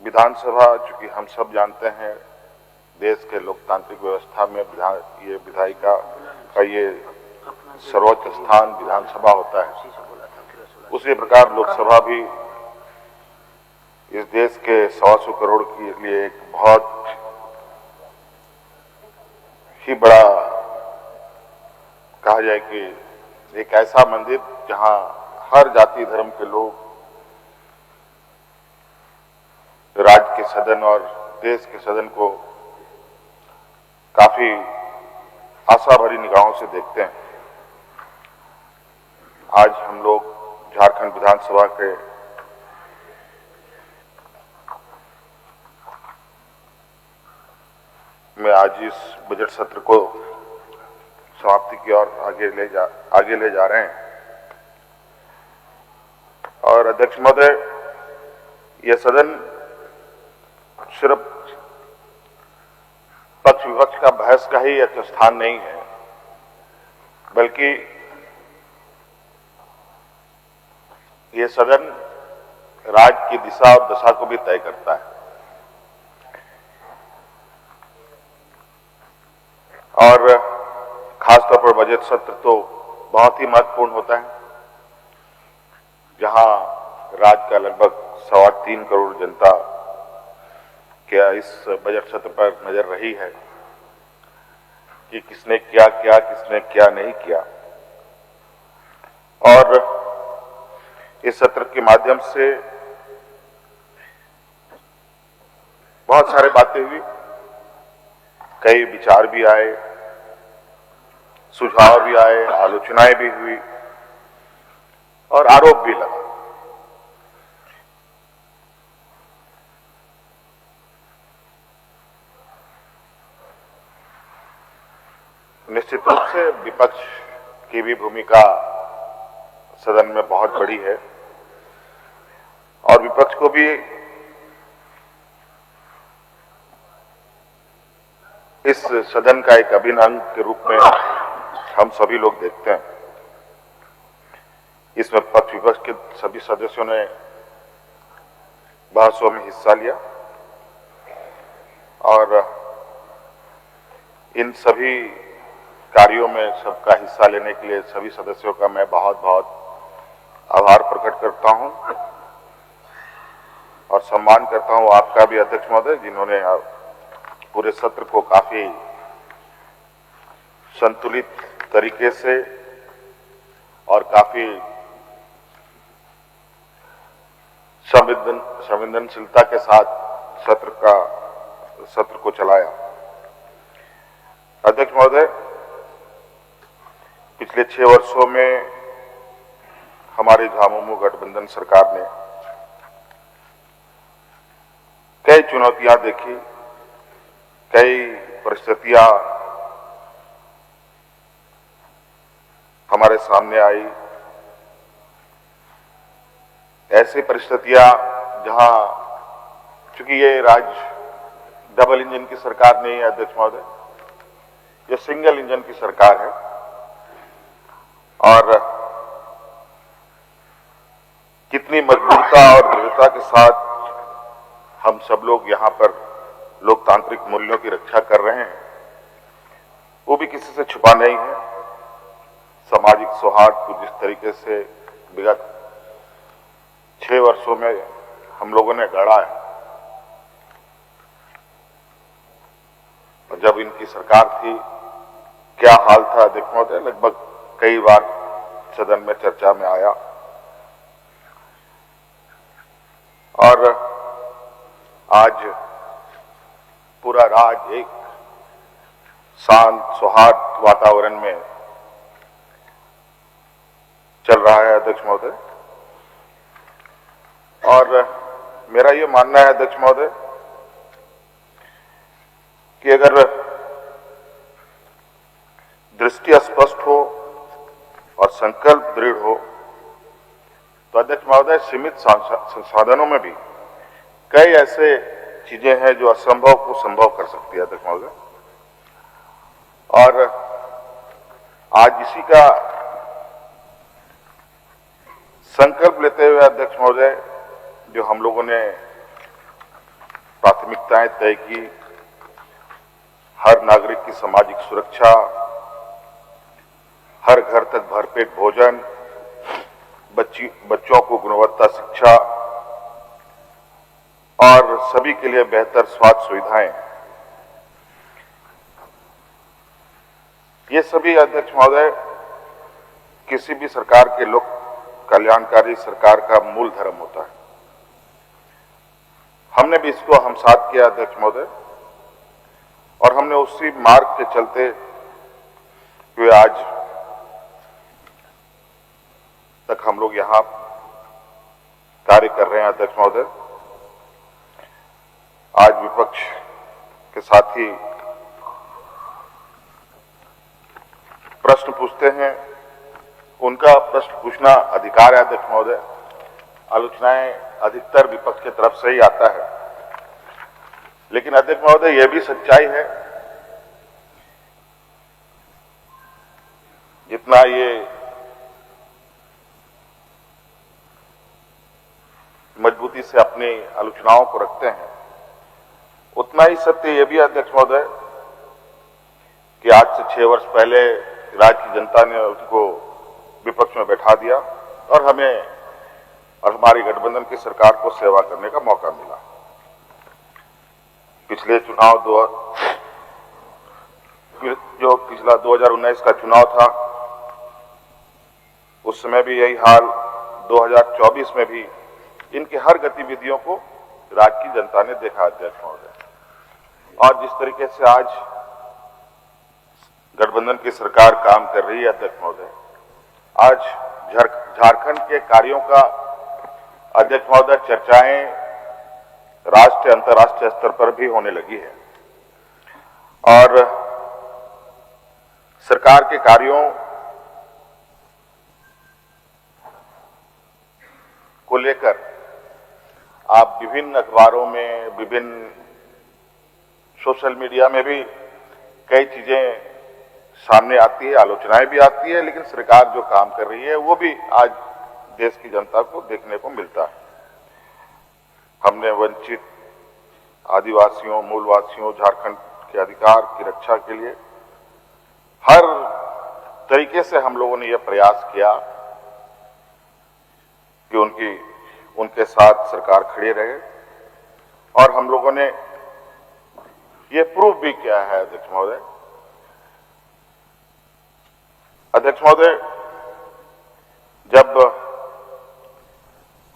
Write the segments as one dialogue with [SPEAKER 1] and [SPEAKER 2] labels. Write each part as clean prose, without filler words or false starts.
[SPEAKER 1] विधानसभा, चूंकि हम सब जानते हैं देश के लोकतांत्रिक व्यवस्था में ये विधायिका का ये सर्वोच्च स्थान विधानसभा होता है। उसी प्रकार लोकसभा भी इस देश के 125 करोड़ के लिए एक बहुत ही बड़ा, कहा जाए कि एक ऐसा मंदिर जहां हर जाति धर्म के लोग राज्य के सदन और देश के सदन को काफी आशा भरी निगाहों से देखते हैं। आज हम लोग झारखंड विधानसभा के में आज इस बजट सत्र को समाप्ति की ओर आगे ले जा रहे हैं। और अध्यक्ष महोदय, यह सदन सिर्फ पक्ष विपक्ष का बहस का ही एक स्थान नहीं है, बल्कि यह सदन राज्य की दिशा और दशा को भी तय करता है। और खासतौर पर बजट सत्र तो बहुत ही महत्वपूर्ण होता है, जहां राज्य का लगभग 3.25 करोड़ जनता क्या इस बजट सत्र पर नजर रही है कि किसने क्या किया, किसने क्या नहीं किया। और इस सत्र के माध्यम से बहुत सारे बातें हुई, कई विचार भी आए, सुझाव भी आए, आलोचनाएं भी हुई और आरोप भी लगा। निश्चित रूप से विपक्ष की भी भूमिका सदन में बहुत बड़ी है और विपक्ष को भी इस सदन का एक अभिन्न अंग के रूप में हम सभी लोग देखते हैं। इसमें पक्ष विपक्ष के सभी सदस्यों ने बहसों में हिस्सा लिया और इन सभी कार्यों में सबका हिस्सा लेने के लिए सभी सदस्यों का मैं बहुत बहुत आभार प्रकट करता हूं और सम्मान करता हूं आपका भी अध्यक्ष महोदय, जिन्होंने पूरे सत्र को काफी संतुलित तरीके से और काफी संवेदनशीलता के साथ सत्र को चलाया। अध्यक्ष महोदय, पिछले 6 वर्षों में हमारी झामुमो गठबंधन सरकार ने कई चुनौतियां देखी, कई परिस्थितियां हमारे सामने आई। ऐसी परिस्थितियां जहां, चूंकि ये राज्य डबल इंजन की सरकार नहीं है अध्यक्ष महोदय, ये सिंगल इंजन की सरकार है और कितनी मजबूरता और दृढ़ता के साथ हम सब लोग यहां पर लोकतांत्रिक मूल्यों की रक्षा कर रहे हैं, वो भी किसी से छुपा नहीं है। सामाजिक सौहार्द को जिस तरीके से विगत 6 वर्षों में हम लोगों ने गढ़ा है, और जब इनकी सरकार थी क्या हाल था अध्यक्ष महोदय, लगभग कई बार सदन में चर्चा में आया। और आज पूरा राज्य एक शांत सौहार्द वातावरण में चल रहा है अध्यक्ष महोदय। और मेरा ये मानना है अध्यक्ष महोदय कि अगर दृष्टि स्पष्ट हो और संकल्प दृढ़ हो तो अध्यक्ष महोदय सीमित संसाधनों में भी कई ऐसे चीजें हैं जो असंभव को संभव कर सकती है अध्यक्ष महोदय। और आज इसी का संकल्प लेते हुए अध्यक्ष महोदय जो हम लोगों ने प्राथमिकताएं तय की, हर नागरिक की सामाजिक सुरक्षा, हर घर तक भरपेट भोजन, बच्चों को गुणवत्ता शिक्षा और सभी के लिए बेहतर स्वास्थ्य सुविधाएं, ये सभी अध्यक्ष महोदय किसी भी सरकार के लोक कल्याणकारी सरकार का मूल धर्म होता है। हमने भी इसको हमसात किया अध्यक्ष महोदय, और हमने उसी मार्ग के चलते हुए आज तक हम लोग यहां कार्य कर रहे हैं। अध्यक्ष महोदय, आज विपक्ष के साथी प्रश्न पूछते हैं, उनका प्रश्न पूछना अधिकार है अध्यक्ष महोदय। आलोचनाएं अधिकतर विपक्ष की तरफ से ही आता है, लेकिन अध्यक्ष महोदय यह भी सच्चाई है, जितना ये मजबूती से अपनी आलोचनाओं को रखते हैं, उतना ही सत्य यह भी अध्यक्ष महोदय कि आज से 6 वर्ष पहले राज्य की जनता ने उनको विपक्ष में बैठा दिया और हमें और हमारी गठबंधन की सरकार को सेवा करने का मौका मिला। पिछले चुनाव जो पिछला 2019 का चुनाव था, उस समय भी यही हाल, 2024 में भी इनकी हर गतिविधियों को राज्य की जनता ने देखा अध्यक्ष महोदय। और जिस तरीके से आज गठबंधन की सरकार काम कर रही है अध्यक्ष महोदय, आज झारखंड के कार्यों का अध्यक्ष महोदय चर्चाएं राष्ट्रीय अंतर्राष्ट्रीय स्तर पर भी होने लगी है, और सरकार के कार्यों को लेकर आप विभिन्न अखबारों में, विभिन्न सोशल मीडिया में भी कई चीजें सामने आती है, आलोचनाएं भी आती है, लेकिन सरकार जो काम कर रही है वो भी आज देश की जनता को देखने को मिलता है। हमने वंचित आदिवासियों, मूलवासियों, झारखंड के अधिकार की रक्षा के लिए हर तरीके से हम लोगों ने यह प्रयास किया कि उनके साथ सरकार खड़ी रहे, और हम लोगों ने ये प्रूव भी किया है अध्यक्ष महोदय। अध्यक्ष महोदय, जब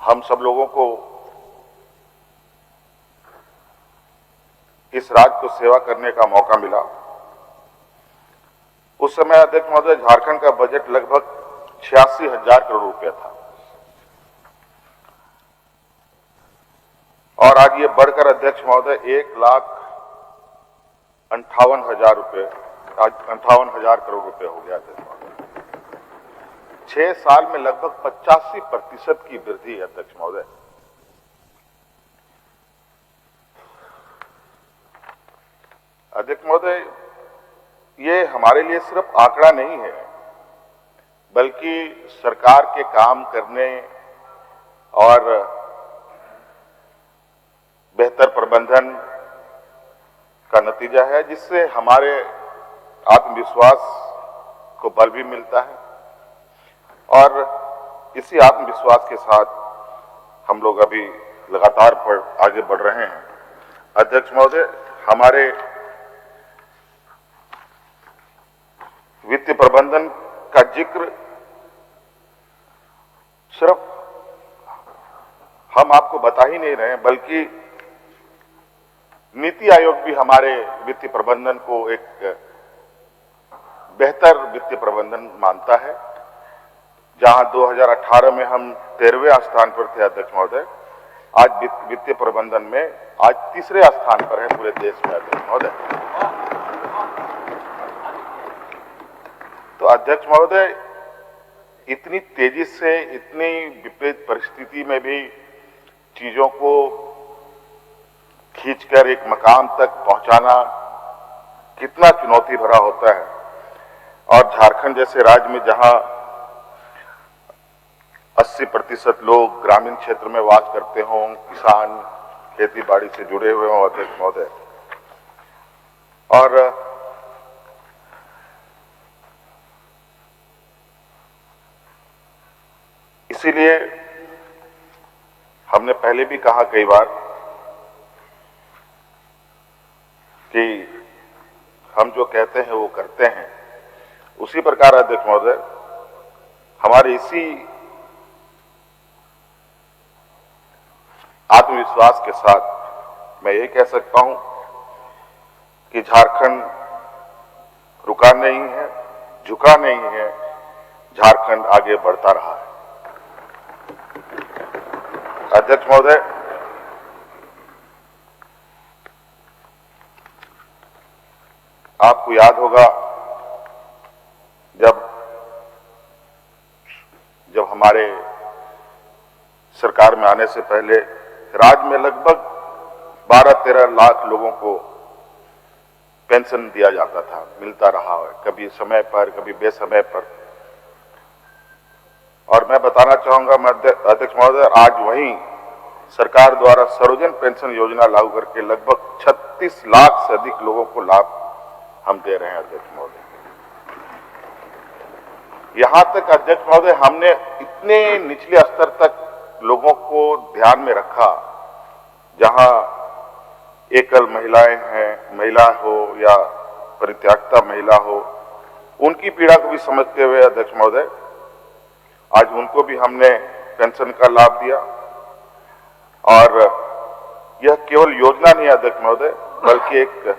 [SPEAKER 1] हम सब लोगों को इस राज्य को सेवा करने का मौका मिला, उस समय अध्यक्ष महोदय झारखंड का बजट लगभग 86,000 करोड़ रुपया था, और आज ये बढ़कर अध्यक्ष महोदय 1,58,000 रुपये, आज 58,000 करोड़ रुपए हो गया अध्यक्ष महोदय। 6 साल में लगभग 85% की वृद्धि है अध्यक्ष महोदय। अध्यक्ष महोदय, ये हमारे लिए सिर्फ आंकड़ा नहीं है, बल्कि सरकार के काम करने और बेहतर प्रबंधन का नतीजा है, जिससे हमारे आत्मविश्वास को बल भी मिलता है, और इसी आत्मविश्वास के साथ हम लोग अभी लगातार आगे बढ़ रहे हैं। अध्यक्ष महोदय, हमारे वित्तीय प्रबंधन का जिक्र सिर्फ हम आपको बता ही नहीं रहे हैं, बल्कि नीति आयोग भी हमारे वित्तीय प्रबंधन को एक बेहतर वित्तीय प्रबंधन मानता है। जहां 2018 में हम 13वें स्थान पर थे अध्यक्ष महोदय, आज वित्तीय प्रबंधन में आज 3रे स्थान पर है पूरे देश में अध्यक्ष महोदय। तो अध्यक्ष महोदय, इतनी तेजी से, इतनी विपरीत परिस्थिति में भी चीजों को खींचकर एक मकाम तक पहुंचाना कितना चुनौती भरा होता है। और झारखंड जैसे राज्य में जहां 80% लोग ग्रामीण क्षेत्र में वास करते हों, किसान खेती बाड़ी से जुड़े हुए हों अध्यक्ष महोदय, और इसीलिए हमने पहले भी कहा कई बार कि हम जो कहते हैं वो करते हैं। उसी प्रकार अध्यक्ष महोदय, हमारे इसी आत्मविश्वास के साथ मैं ये कह सकता हूं कि झारखंड रुका नहीं है, झुका नहीं है, झारखंड आगे बढ़ता रहा है। अध्यक्ष महोदय, आपको याद होगा जब हमारे सरकार में आने से पहले राज्य में लगभग 12-13 लाख लोगों को पेंशन दिया जाता था, मिलता रहा है, कभी समय पर कभी बेसमय पर। और मैं बताना चाहूंगा अध्यक्ष महोदय, आज वहीं सरकार द्वारा सर्वजन पेंशन योजना लागू करके लगभग 36 लाख से अधिक लोगों को लाभ हम दे रहे हैं। अध्यक्ष महोदय, यहां तक अध्यक्ष महोदय हमने इतने निचले स्तर तक लोगों को ध्यान में रखा, जहां एकल महिलाएं हैं, महिला हो या परित्यागता महिला हो, उनकी पीड़ा को भी समझते हुए अध्यक्ष महोदय आज उनको भी हमने पेंशन का लाभ दिया। और यह केवल योजना नहीं है अध्यक्ष महोदय, बल्कि एक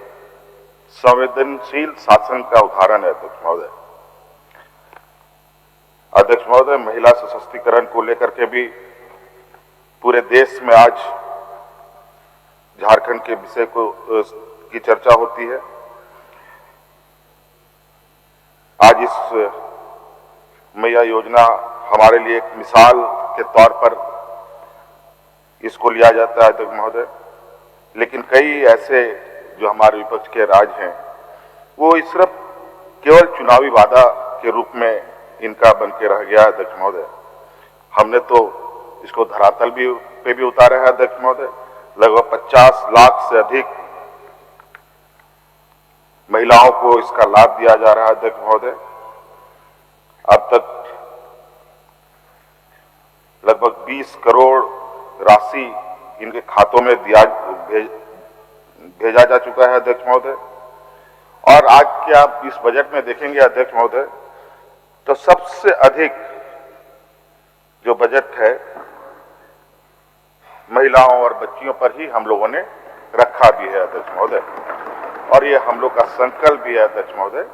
[SPEAKER 1] संवेदनशील शासन का उदाहरण है। अध्यक्ष महोदय, महिला सशक्तिकरण को लेकर के भी पूरे देश में आज झारखंड के विषय की चर्चा होती है। आज इस मैया योजना हमारे लिए एक मिसाल के तौर पर इसको लिया जाता है अध्यक्ष महोदय, लेकिन कई ऐसे जो हमारे विपक्ष के राज्य हैं वो सिर्फ केवल चुनावी वादा के रूप में इनका बन के रह गया। अध्यक्ष महोदय, हमने तो इसको धरातल पे भी उतारा है। अध्यक्ष महोदय, लगभग 50 लाख से अधिक महिलाओं को इसका लाभ दिया जा रहा है। अध्यक्ष महोदय, अब तक लगभग 20 करोड़ राशि इनके खातों में भेजा जा चुका है। अध्यक्ष महोदय, और आज के आप इस बजट में देखेंगे अध्यक्ष महोदय, तो सबसे अधिक जो बजट है महिलाओं और बच्चियों पर ही हम लोगों ने रखा भी है। अध्यक्ष महोदय, और ये हम लोग का संकल्प भी है। अध्यक्ष महोदय,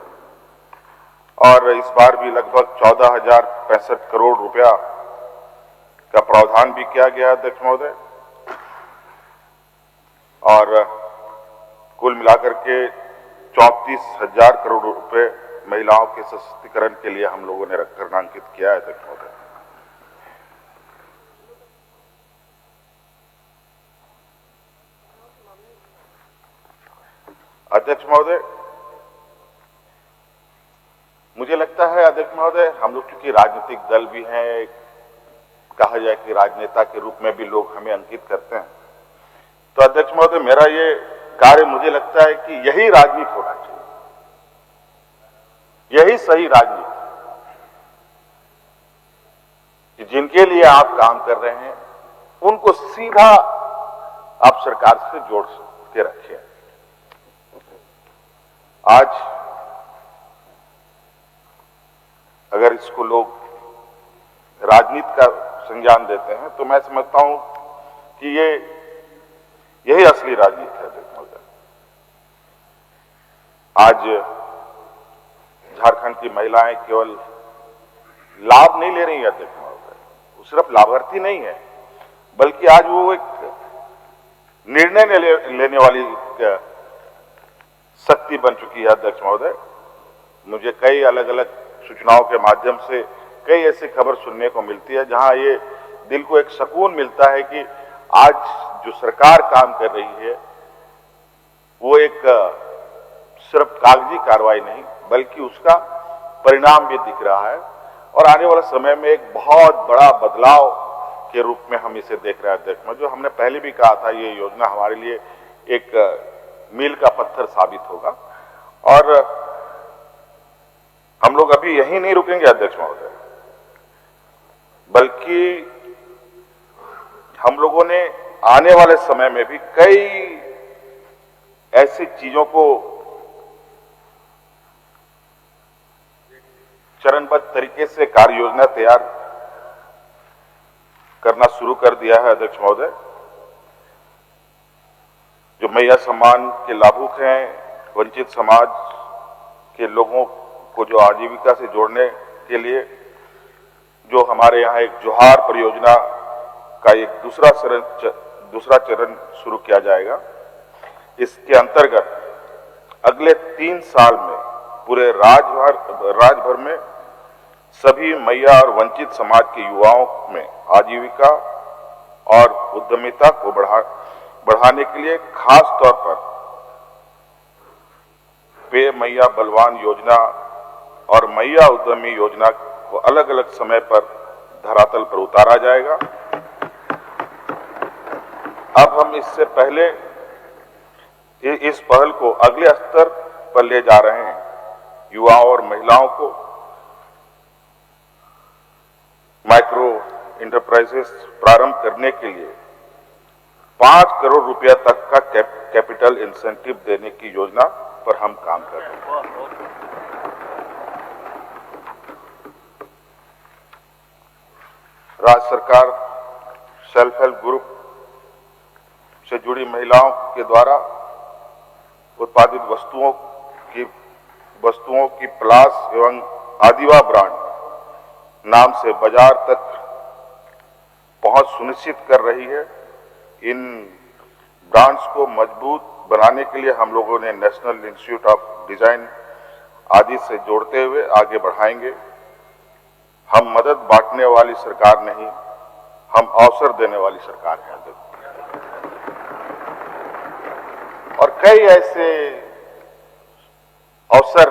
[SPEAKER 1] और इस बार भी लगभग 14,065 करोड़ रुपया का प्रावधान भी किया गया। अध्यक्ष महोदय, और कुल मिलाकर के 34,000 करोड़ रुपए महिलाओं के सशक्तिकरण के लिए हम लोगों ने ऋणांकित किया है। अध्यक्ष महोदय, अध्यक्ष महोदय, मुझे लगता है अध्यक्ष महोदय, हम लोग चूंकि राजनीतिक दल भी हैं, कहा जाए कि राजनेता के रूप में भी लोग हमें अंकित करते हैं, तो अध्यक्ष महोदय मेरा ये कार्य मुझे लगता है कि यही राजनीति होना चाहिए, यही सही राजनीति, कि जिनके लिए आप काम कर रहे हैं उनको सीधा आप सरकार से जोड़ के रखिए। आज अगर इसको लोग राजनीति का संज्ञान देते हैं तो मैं समझता हूं कि यही असली राजनीति है। अध्यक्ष महोदय, आज झारखंड की महिलाएं केवल लाभ नहीं ले रही है अध्यक्ष महोदय, वो सिर्फ लाभार्थी नहीं है, बल्कि आज वो एक निर्णय लेने वाली शक्ति बन चुकी है। अध्यक्ष महोदय, मुझे कई अलग अलग सूचनाओं के माध्यम से कई ऐसी खबर सुनने को मिलती है जहां ये दिल को एक सुकून मिलता है कि आज जो सरकार काम कर रही है वो एक सिर्फ कागजी कार्रवाई नहीं बल्कि उसका परिणाम भी दिख रहा है, और आने वाले समय में एक बहुत बड़ा बदलाव के रूप में हम इसे देख रहे हैं अध्यक्ष महोदय। जो हमने पहले भी कहा था, ये योजना हमारे लिए एक मील का पत्थर साबित होगा और हम लोग अभी यहीं नहीं रुकेंगे अध्यक्ष महोदय, बल्कि हम लोगों ने आने वाले समय में भी कई ऐसी चीजों को चरणबद्ध तरीके से कार्य योजना तैयार करना शुरू कर दिया है अध्यक्ष महोदय। जो मैया सम्मान के लाभुक हैं, वंचित समाज के लोगों को जो आजीविका से जोड़ने के लिए जो हमारे यहाँ एक जोहार परियोजना का एक दूसरा चरण शुरू किया जाएगा। इसके अंतर्गत अगले 3 साल में पूरे राज्यभर में सभी मैया और वंचित समाज के युवाओं में आजीविका और उद्यमिता को बढ़ाने के लिए खास तौर पर पे मैया बलवान योजना और मैया उद्यमी योजना को अलग अलग समय पर धरातल पर उतारा जाएगा। अब हम इससे पहले इस पहल को अगले स्तर पर ले जा रहे हैं। युवाओं और महिलाओं को माइक्रो इंटरप्राइजेस प्रारंभ करने के लिए 5 करोड़ रुपया तक का कैपिटल इंसेंटिव देने की योजना पर हम काम कर रहे हैं। राज्य सरकार सेल्फ हेल्प ग्रुप से जुड़ी महिलाओं के द्वारा उत्पादित वस्तुओं की प्लास एवं आदिवा ब्रांड नाम से बाजार तक पहुंच सुनिश्चित कर रही है। इन ब्रांड्स को मजबूत बनाने के लिए हम लोगों ने नेशनल इंस्टीट्यूट ऑफ डिजाइन आदि से जोड़ते हुए आगे बढ़ाएंगे। हम मदद बांटने वाली सरकार नहीं, हम अवसर देने वाली सरकार है। और कई ऐसे अवसर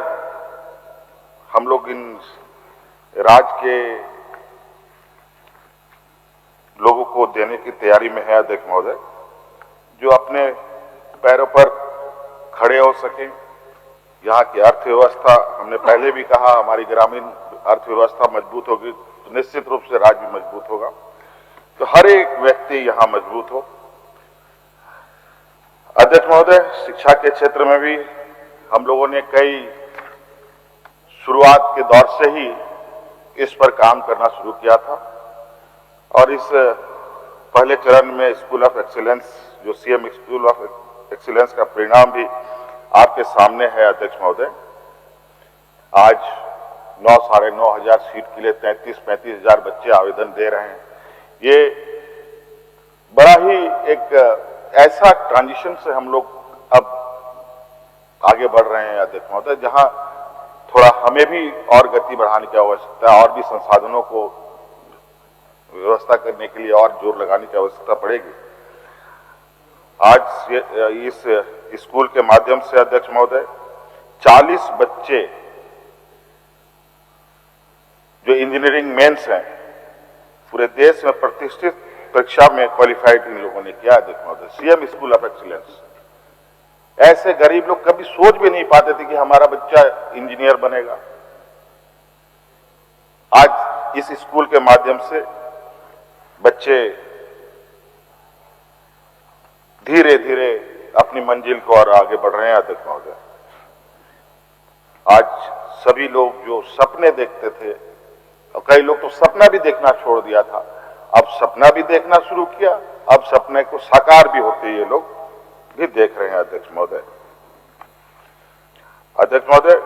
[SPEAKER 1] हम लोग इन राज्य के लोगों को देने की तैयारी में है अध्यक्ष महोदय, जो अपने पैरों पर खड़े हो सके। यहाँ की अर्थव्यवस्था, हमने पहले भी कहा, हमारी ग्रामीण अर्थव्यवस्था मजबूत होगी तो निश्चित रूप से राज्य मजबूत होगा। तो हर एक व्यक्ति यहाँ मजबूत हो। अध्यक्ष महोदय, शिक्षा के क्षेत्र में भी हम लोगों ने कई शुरुआत के दौर से ही इस पर काम करना शुरू किया था और इस पहले चरण में स्कूल ऑफ एक्सीलेंस, जो सीएम स्कूल ऑफ एक्सीलेंस का परिणाम भी आपके सामने है अध्यक्ष महोदय। आज 9-9.5 हजार सीट के लिए 33-35 हजार बच्चे आवेदन दे रहे हैं। ये बड़ा ही एक ऐसा ट्रांजिशन से हम लोग अब आगे बढ़ रहे हैं अध्यक्ष महोदय, जहां थोड़ा हमें भी और गति बढ़ाने की आवश्यकता है और भी संसाधनों को व्यवस्था करने के लिए और जोर लगाने की आवश्यकता पड़ेगी। आज इस स्कूल के माध्यम से अध्यक्ष महोदय 40 बच्चे जो इंजीनियरिंग मेंस हैं, पूरे देश में प्रतिष्ठित परीक्षा में क्वालिफाइड इन लोगों ने किया अध्यक्ष महोदय। CM school of excellence. ऐसे गरीब लोग कभी सोच भी नहीं पाते थे कि हमारा बच्चा इंजीनियर बनेगा। आज इस स्कूल के माध्यम से बच्चे धीरे धीरे अपनी मंजिल को और आगे बढ़ रहे हैं अध्यक्ष महोदय। आज सभी लोग जो सपने देखते थे, और कई लोग तो सपना भी देखना छोड़ दिया था, अब सपना भी देखना शुरू किया, अब सपने को साकार भी होते ये लोग भी देख रहे हैं अध्यक्ष महोदय। अध्यक्ष महोदय,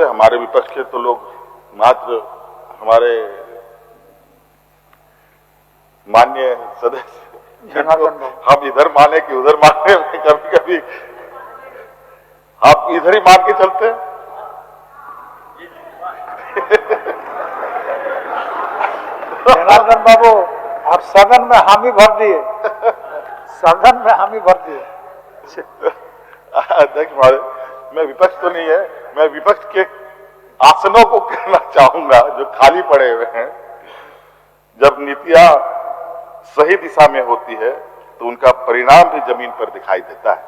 [SPEAKER 1] हमारे विपक्ष के तो लोग मात्र हमारे माननीय सदस्य हम इधर माने कि उधर माने, कभी कभी आप इधर ही मान के चलते हैं।
[SPEAKER 2] जनार्दन बाबू, आप सदन में हामी भर दिए, सदन में हामी भर दिए।
[SPEAKER 1] अध्यक्ष महोदय, मैं विपक्ष तो नहीं है, मैं विपक्ष के आसनों को कहना चाहूंगा जो खाली पड़े हुए हैं। जब नीतियां सही दिशा में होती है तो उनका परिणाम भी जमीन पर दिखाई देता है।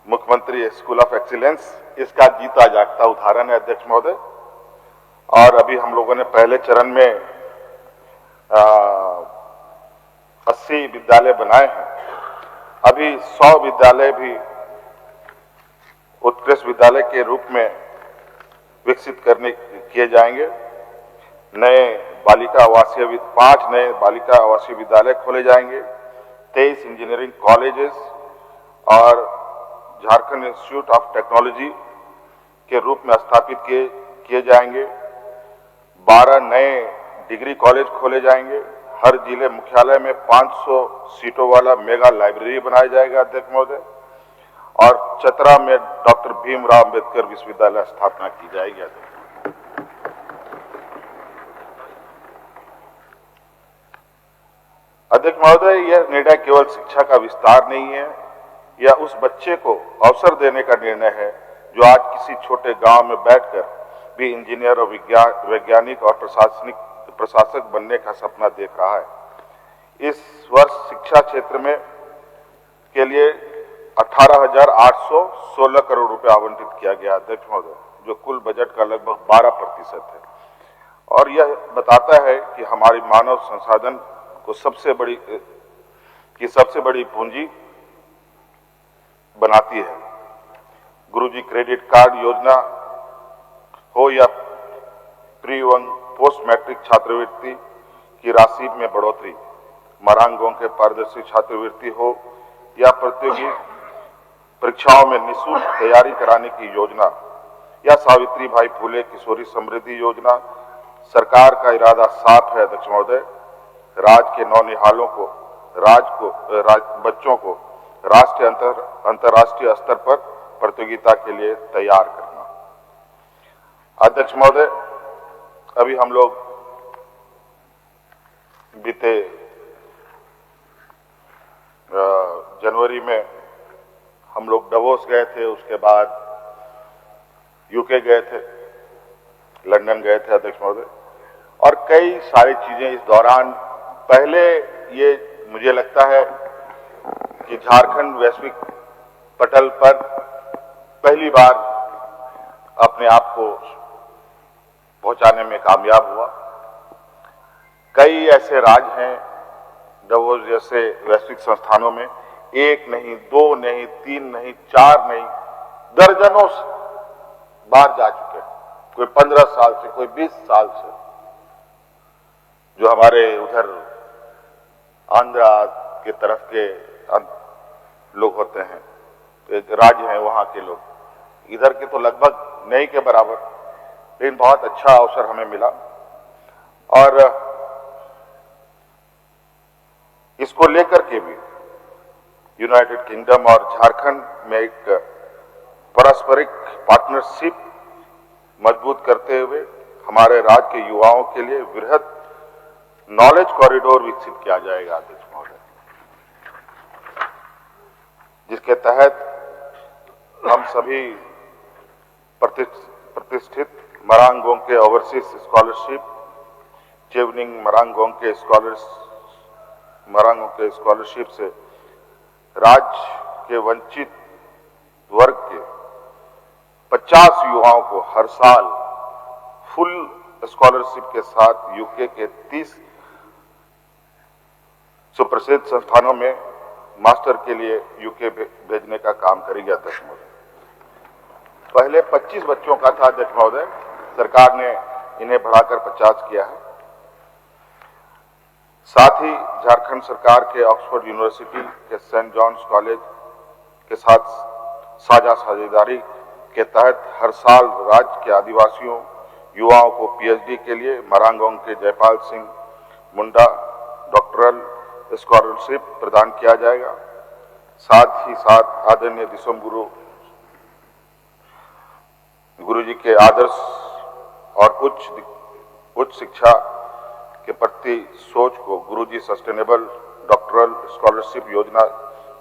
[SPEAKER 1] मुख्यमंत्री स्कूल ऑफ एक्सीलेंस इसका जीता जागता उदाहरण है अध्यक्ष महोदय। और अभी हम लोगों ने पहले चरण में 80 विद्यालय बनाए हैं। अभी 100 विद्यालय भी उत्कृष्ट विद्यालय के रूप में विकसित किए जाएंगे। नए बालिका आवासीय 5 नए बालिका आवासीय विद्यालय खोले जाएंगे, 23 इंजीनियरिंग कॉलेजेस और झारखंड इंस्टीट्यूट ऑफ टेक्नोलॉजी के रूप में स्थापित किए जाएंगे। 12 नए डिग्री कॉलेज खोले जाएंगे। हर जिले मुख्यालय में 500 सीटों वाला मेगा लाइब्रेरी बनाया जाएगा अध्यक्ष महोदय। और चतरा में डॉक्टर भीमराव अंबेडकर विश्वविद्यालय स्थापना की जाएगी। अध्यक्ष महोदय, यह निर्णय केवल शिक्षा का विस्तार नहीं है, यह उस बच्चे को अवसर देने का निर्णय है जो आज किसी छोटे गांव में बैठकर भी इंजीनियर और वैज्ञानिक और प्रशासक बनने का सपना देख रहा है। इस वर्ष शिक्षा क्षेत्र में के लिए 18,816 करोड़ रुपए आवंटित किया गया अध्यक्ष महोदय, जो कुल बजट का लगभग 12% है। और यह बताता है कि हमारी मानव संसाधन को सबसे बड़ी पूंजी बनाती है। गुरुजी क्रेडिट कार्ड योजना हो या प्री व पोस्ट मैट्रिक छात्रवृत्ति की राशि में बढ़ोतरी, मरांगों के पारदर्शी छात्रवृत्ति हो या प्रतियोगी परीक्षाओं में निःशुल्क तैयारी कराने की योजना या सावित्री भाई फुले किशोरी समृद्धि योजना, सरकार का इरादा साफ है अध्यक्ष महोदय। राज्य के नौनिहालों को बच्चों को राष्ट्रीय अंतर्राष्ट्रीय स्तर पर प्रतियोगिता के लिए तैयार करना। अध्यक्ष महोदय, अभी हम लोग बीते जनवरी में हम लोग डवोस गए थे, उसके बाद यूके गए थे, लंदन गए थे अध्यक्ष महोदय, और कई सारी चीजें इस दौरान। पहले ये मुझे लगता है कि झारखंड वैश्विक पटल पर पहली बार अपने आप को पहुंचाने में कामयाब हुआ। कई ऐसे राज्य हैं डवोस जैसे वैश्विक संस्थानों में, 1 नहीं, 2 नहीं, 3 नहीं, 4 नहीं, दर्जनों बार जा चुके हैं। कोई 15 साल से, कोई 20 साल से। जो हमारे उधर आंध्रा के तरफ के लोग होते हैं, एक राज्य हैं वहां के लोग, इधर के तो लगभग नहीं के बराबर, लेकिन बहुत अच्छा अवसर हमें मिला। और इसको लेकर के भी यूनाइटेड किंगडम और झारखंड में एक पारस्परिक पार्टनरशिप मजबूत करते हुए हमारे राज्य के युवाओं के लिए वृहद नॉलेज कॉरिडोर विकसित किया जाएगा अध्यक्ष महोदय, जिसके तहत हम सभी प्रतिष्ठित मरांगों के ओवरसीज स्कॉलरशिप, चेवनिंग मरांगों के स्कॉलरशिप से राज्य के वंचित वर्ग के 50 युवाओं को हर साल फुल स्कॉलरशिप के साथ यूके के 30 सुप्रसिद्ध संस्थानों में मास्टर के लिए यूके भेजने का काम करेगी अध्यक्ष महोदय। पहले 25 बच्चों का था अध्यक्ष महोदय, सरकार ने इन्हें बढ़ाकर 50 किया है। साथ ही झारखंड सरकार के ऑक्सफोर्ड यूनिवर्सिटी के सेंट जॉन्स कॉलेज के साथ साझेदारी के तहत हर साल राज्य के आदिवासियों युवाओं को पीएचडी के लिए मरांगोंग के जयपाल सिंह मुंडा डॉक्टरल स्कॉलरशिप प्रदान किया जाएगा। साथ ही साथ आदरणीय दिसोम गुरु जी के आदर्श और उच्च उच्च शिक्षा के प्रति सोच को गुरुजी सस्टेनेबल डॉक्टरल स्कॉलरशिप योजना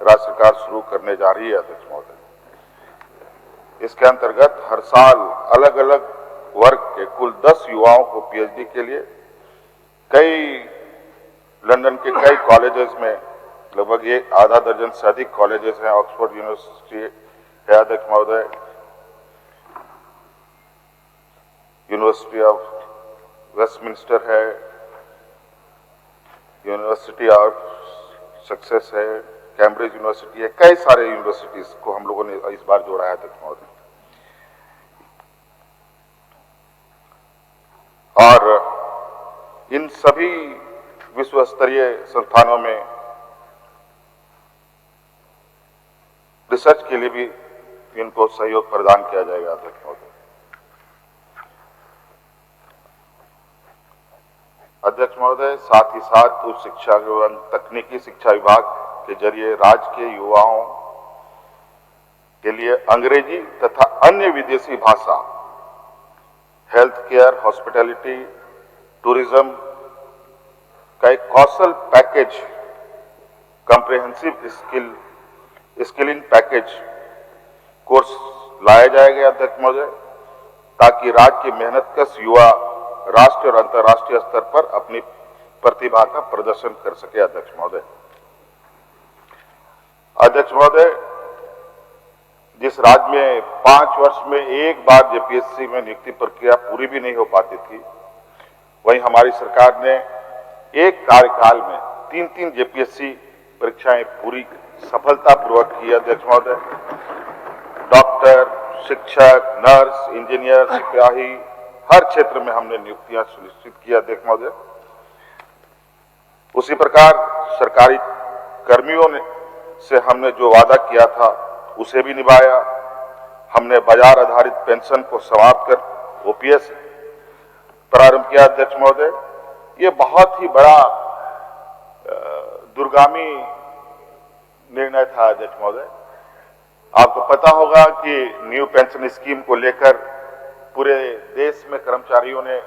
[SPEAKER 1] राज्य सरकार शुरू करने जा रही है अध्यक्ष महोदय। इसके अंतर्गत हर साल अलग अलग वर्ग के कुल 10 युवाओं को पीएचडी के लिए लंदन के कई कॉलेजेस में, लगभग एक आधा दर्जन से अधिक कॉलेजेस हैं, ऑक्सफोर्ड यूनिवर्सिटी है अध्यक्ष महोदय, यूनिवर्सिटी ऑफ वेस्टमिंस्टर है, यूनिवर्सिटी ऑफ सक्सेस है, कैम्ब्रिज यूनिवर्सिटी है, कई सारे यूनिवर्सिटीज को हम लोगों ने इस बार जोड़ा है अध्यक्ष महोदय। और इन सभी विश्व स्तरीय संस्थानों में रिसर्च के लिए भी इनको सहयोग प्रदान किया जाएगा अध्यक्ष महोदय। अध्यक्ष महोदय, साथ ही साथ उच्च शिक्षा एवं तकनीकी शिक्षा विभाग के जरिए राज्य के युवाओं के लिए अंग्रेजी तथा अन्य विदेशी भाषा, हेल्थ केयर, हॉस्पिटैलिटी, टूरिज्म का एक कौशल package, comprehensive skilling package course लाया जाएगा अध्यक्ष महोदय, ताकि राज्य के मेहनतकश युवा राष्ट्रीय और अंतर्राष्ट्रीय स्तर पर अपनी प्रतिभा का प्रदर्शन कर सके अध्यक्ष महोदय। अध्यक्ष महोदय, जिस राज्य में 5 वर्ष में एक बार जेपीएससी में नियुक्ति प्रक्रिया पूरी भी नहीं हो पाती थी, वहीं हमारी सरकार ने एक कार्यकाल में 3 जेपीएससी परीक्षाएं पूरी सफलतापूर्वक की अध्यक्ष महोदय। डॉक्टर, शिक्षक, नर्स, इंजीनियर, सिपाही, हर क्षेत्र में हमने नियुक्तियां सुनिश्चित की अध्यक्ष महोदय। उसी प्रकार सरकारी कर्मियों से हमने जो वादा किया था उसे भी निभाया। हमने बाजार आधारित पेंशन को समाप्त कर ओपीएस प्रारंभ किया अध्यक्ष महोदय। ये बहुत ही बड़ा दूरगामी निर्णय था अध्यक्ष महोदय। आपको पता होगा कि न्यू पेंशन स्कीम को लेकर पूरे देश में कर्मचारियों ने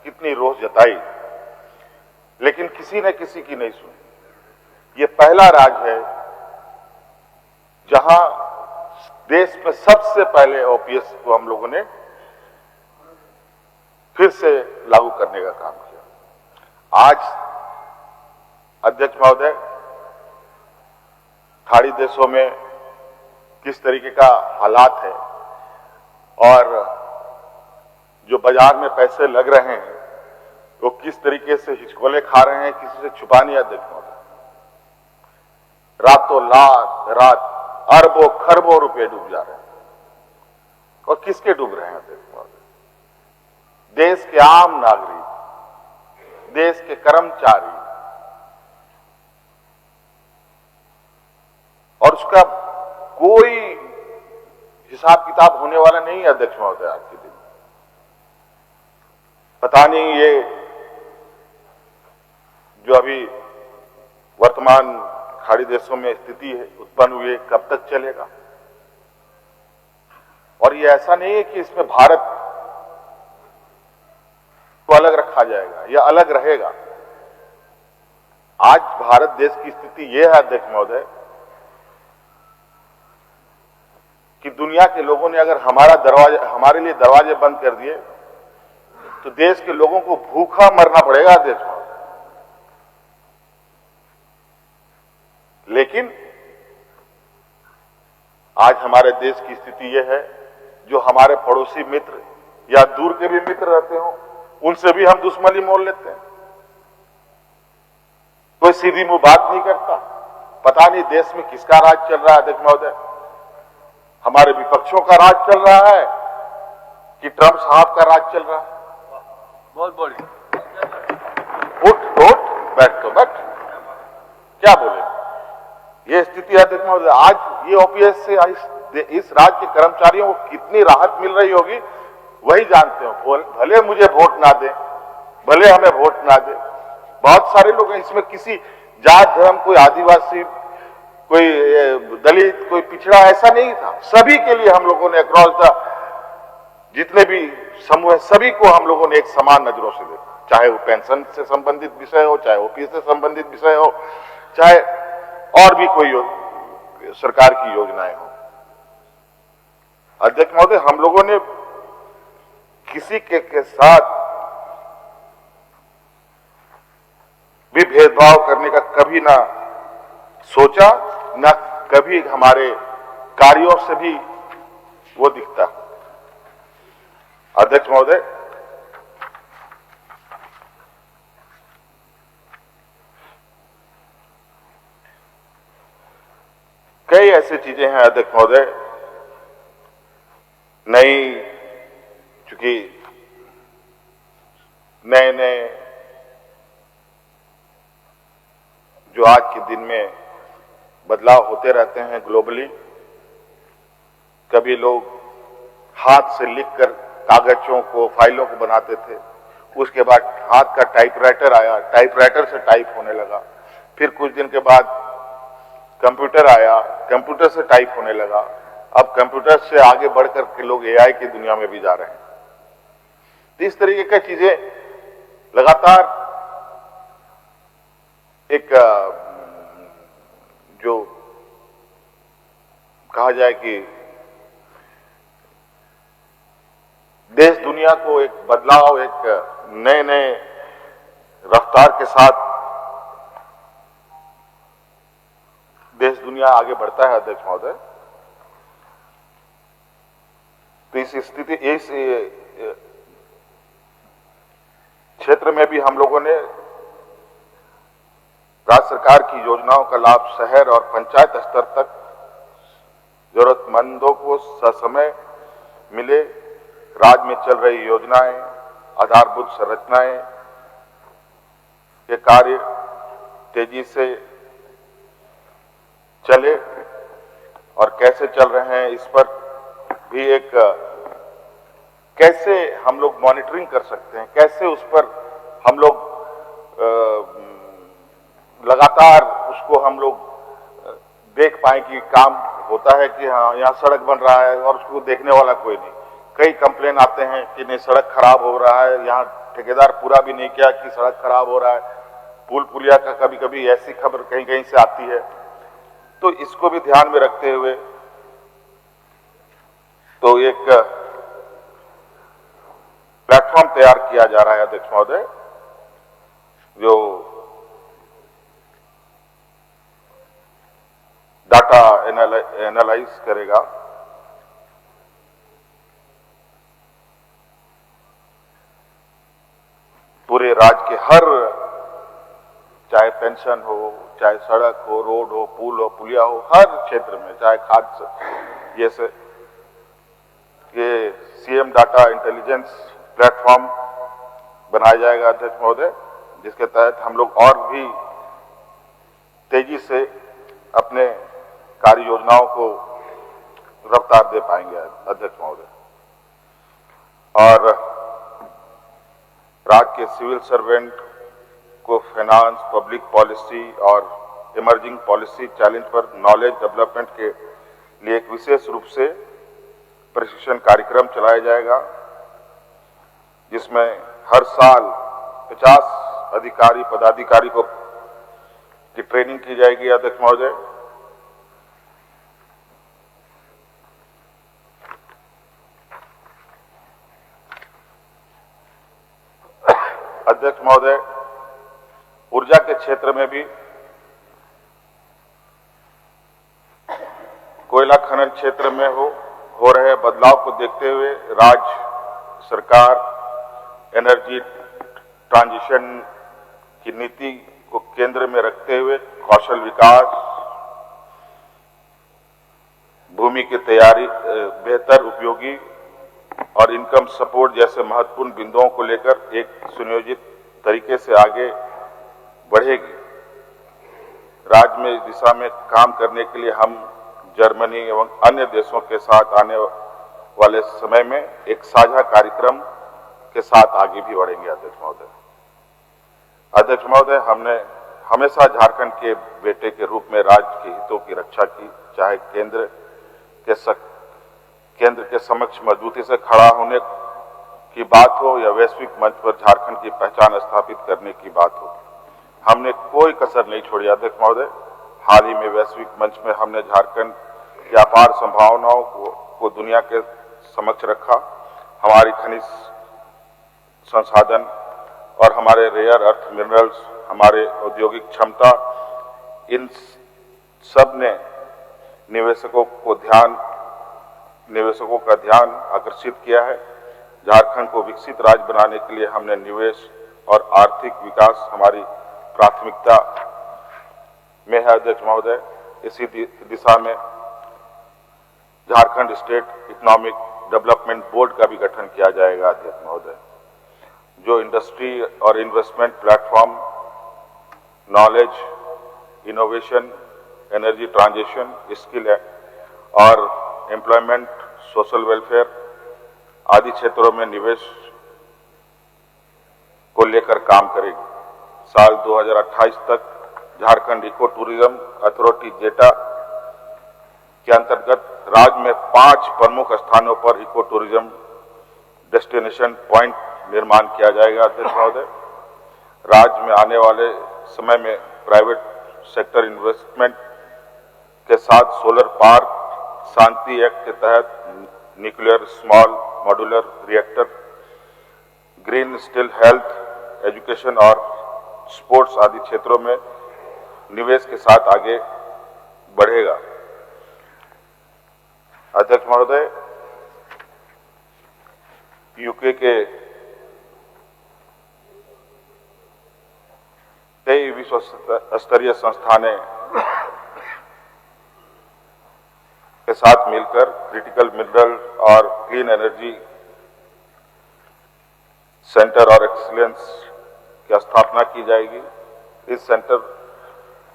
[SPEAKER 1] कितनी रोष जताई, लेकिन किसी ने किसी की नहीं सुनी। ये पहला राज्य है जहां देश में सबसे पहले ओपीएस को हम लोगों ने फिर से लागू करने का काम किया। आज अध्यक्ष महोदय, खाड़ी देशों में किस तरीके का हालात है और जो बाजार में पैसे लग रहे हैं वो किस तरीके से हिचकोले खा रहे हैं, किसी से छुपा नहीं अध्यक्ष महोदय। रातों रात अरबों खरबों रुपए डूब जा रहे हैं। और किसके डूब रहे हैं अध्यक्ष महोदय? देश के आम नागरिक, देश के कर्मचारी, और उसका कोई हिसाब किताब होने वाला नहीं है अध्यक्ष महोदय। आज के दिन पता नहीं ये जो अभी वर्तमान खाड़ी देशों में स्थिति है उत्पन्न हुई है, कब तक चलेगा। और ये ऐसा नहीं है कि इसमें भारत को अलग रखा जाएगा या अलग रहेगा। आज भारत देश की स्थिति यह है अध्यक्ष महोदय कि दुनिया के लोगों ने अगर हमारे लिए दरवाजे बंद कर दिए तो देश के लोगों को भूखा मरना पड़ेगा अध्यक्ष महोदय। लेकिन आज हमारे देश की स्थिति यह है, जो हमारे पड़ोसी मित्र या दूर के भी मित्र रहते हो, उनसे भी हम दुश्मनी मोल लेते हैं। कोई सीधी मुंह बात नहीं करता। पता नहीं देश में किसका राज चल रहा है अध्यक्ष महोदय। हमारे विपक्षों का राज चल रहा है कि ट्रंप साहब का राज चल रहा है?
[SPEAKER 3] बहुत बढ़िया।
[SPEAKER 1] उठ बैठ तो बैठ, क्या बोले। ये स्थिति अध्यक्ष महोदय, आज ये ओपीएस से इस राज्य के कर्मचारियों को कितनी राहत मिल रही होगी वही जानते हो। भले मुझे वोट ना दे, भले हमें वोट ना दे, बहुत सारे लोग हैं इसमें, किसी जात धर्म, कोई आदिवासी, कोई दलित, कोई पिछड़ा, ऐसा नहीं था। सभी के लिए हम लोगों ने अक्रॉस द जितने भी समूह है, सभी को हम लोगों ने एक समान नजरों से देखा। चाहे वो पेंशन से संबंधित विषय हो, चाहे ओपीएस से संबंधित विषय हो, चाहे और भी कोई सरकार की योजनाएं हो। अध्यक्ष महोदय, हम लोगों ने किसी के साथ भी भेदभाव करने का कभी ना सोचा, ना कभी हमारे कार्यों से भी वो दिखता। अध्यक्ष महोदय, कई ऐसी चीजें हैं अध्यक्ष महोदय, चूंकि नए जो आज के दिन में बदलाव होते रहते हैं ग्लोबली। कभी लोग हाथ से लिखकर कागजों को, फाइलों को बनाते थे, उसके बाद हाथ का टाइपराइटर आया, टाइपराइटर से टाइप होने लगा, फिर कुछ दिन के बाद कंप्यूटर आया, कंप्यूटर से टाइप होने लगा, अब कंप्यूटर से आगे बढ़कर के लोग एआई की दुनिया में भी जा रहे हैं। तो इस तरीके की चीजें लगातार एक जो कहा जाए कि देश दुनिया को एक बदलाव, एक नए रफ्तार के साथ देश दुनिया आगे बढ़ता है अध्यक्ष महोदय। तो इस स्थिति, इस क्षेत्र में भी हम लोगों ने राज्य सरकार की योजनाओं का लाभ शहर और पंचायत स्तर तक जरूरतमंदों को ससमय मिले। राज्य में चल रही योजनाएं, आधारभूत संरचनाएं, ये कार्य तेजी से चले और कैसे चल रहे हैं इस पर भी एक कैसे हम लोग मॉनिटरिंग कर सकते हैं, कैसे उस पर हम लोग लगातार उसको हम लोग देख पाए कि काम होता है कि हाँ यहाँ सड़क बन रहा है और उसको देखने वाला कोई नहीं। कई कंप्लेन आते हैं कि नहीं सड़क खराब हो रहा है, यहाँ ठेकेदार पूरा भी नहीं किया कि सड़क खराब हो रहा है। पुल पुलिया का कभी कभी ऐसी खबर कहीं कहीं से आती है, तो इसको भी ध्यान में रखते हुए तो एक प्लेटफॉर्म तैयार किया जा रहा है अध्यक्ष महोदय, जो डाटा एनालाइज करेगा। पूरे राज्य के हर, चाहे पेंशन हो, चाहे सड़क हो, रोड हो, पुल हो, पुलिया हो, हर क्षेत्र में, चाहे खाद्य, ये से ये सीएम डाटा इंटेलिजेंस प्लेटफॉर्म बनाया जाएगा अध्यक्ष महोदय, जिसके तहत हम लोग और भी तेजी से अपने कार्य योजनाओं को रफ्तार दे पाएंगे अध्यक्ष महोदय। और राज्य के सिविल सर्वेंट को फाइनेंस, पब्लिक पॉलिसी और इमर्जिंग पॉलिसी चैलेंज पर नॉलेज डेवलपमेंट के लिए एक विशेष रूप से प्रशिक्षण कार्यक्रम चलाया जाएगा, जिसमें हर साल 50 अधिकारी पदाधिकारी को की ट्रेनिंग की जाएगी अध्यक्ष महोदय। अध्यक्ष महोदय, ऊर्जा के क्षेत्र में भी कोयला खनन क्षेत्र में हो रहे बदलाव को देखते हुए राज्य सरकार एनर्जी ट्रांजिशन की नीति को केंद्र में रखते हुए कौशल विकास, भूमि की तैयारी, बेहतर उपयोगी और इनकम सपोर्ट जैसे महत्वपूर्ण बिंदुओं को लेकर एक सुनियोजित तरीके से आगे बढ़ेगी। राज्य में इस दिशा में काम करने के लिए हम जर्मनी एवं अन्य देशों के साथ आने वाले समय में एक साझा कार्यक्रम के साथ आगे भी बढ़ेंगे अध्यक्ष महोदय। अध्यक्ष महोदय, हमने हमेशा झारखंड के बेटे के रूप में राज्य के हितों की रक्षा की, चाहे केंद्र के समक्ष मजबूती से खड़ा होने की बात हो या वैश्विक मंच पर झारखंड की पहचान स्थापित करने की बात हो, हमने कोई कसर नहीं छोड़ी। अध्यक्ष महोदय, हाल ही में वैश्विक मंच में हमने झारखंड की अपार संभावनाओं को दुनिया के समक्ष रखा। हमारी खनिज संसाधन और हमारे रेयर अर्थ मिनरल्स, हमारे औद्योगिक क्षमता, इन सब ने निवेशकों का ध्यान आकर्षित किया है। झारखंड को विकसित राज्य बनाने के लिए हमने निवेश और आर्थिक विकास हमारी प्राथमिकता में है। अध्यक्ष महोदय, इसी दिशा में Jharkhand state economic development board का भी गठन किया जाएगा। अध्यक्ष महोदय, जो इंडस्ट्री और investment platform, knowledge, innovation, energy transition, skill और एम्प्लॉयमेंट, सोशल वेलफेयर आदि क्षेत्रों में निवेश को लेकर काम करेगी। साल 2028 तक झारखंड इको टूरिज्म अथॉरिटी जेटा के अंतर्गत राज्य में 5 प्रमुख स्थानों पर इको टूरिज्म डेस्टिनेशन पॉइंट निर्माण किया जाएगा। अध्यक्ष महोदय, राज्य में आने वाले समय में प्राइवेट सेक्टर इन्वेस्टमेंट के साथ सोलर पार्क, शांति एक्ट के तहत nuclear small modular reactor, green steel, health, education और स्पोर्ट्स आदि क्षेत्रों में निवेश के साथ आगे बढ़ेगा। अध्यक्ष महोदय, यूके के कई विश्व स्तरीय संस्थानें के साथ मिलकर क्रिटिकल मिनरल और क्लीन एनर्जी सेंटर और एक्सीलेंस की स्थापना की जाएगी।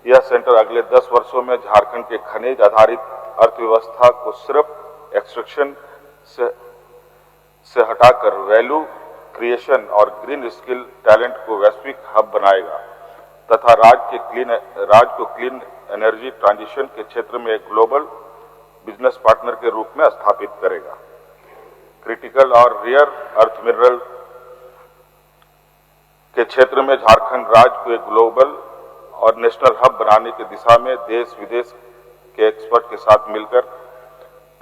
[SPEAKER 1] यह सेंटर अगले 10 वर्षों में झारखंड के खनिज आधारित अर्थव्यवस्था को सिर्फ एक्सट्रैक्शन से हटाकर वैल्यू क्रिएशन और ग्रीन स्किल टैलेंट को वैश्विक हब बनाएगा तथा राज्य को क्लीन एनर्जी ट्रांजिशन के क्षेत्र में एक ग्लोबल बिजनेस पार्टनर के रूप में स्थापित करेगा। क्रिटिकल और रेयर अर्थ मिनरल के क्षेत्र में झारखंड राज्य को एक ग्लोबल और नेशनल हब बनाने की दिशा में देश विदेश के एक्सपर्ट के साथ मिलकर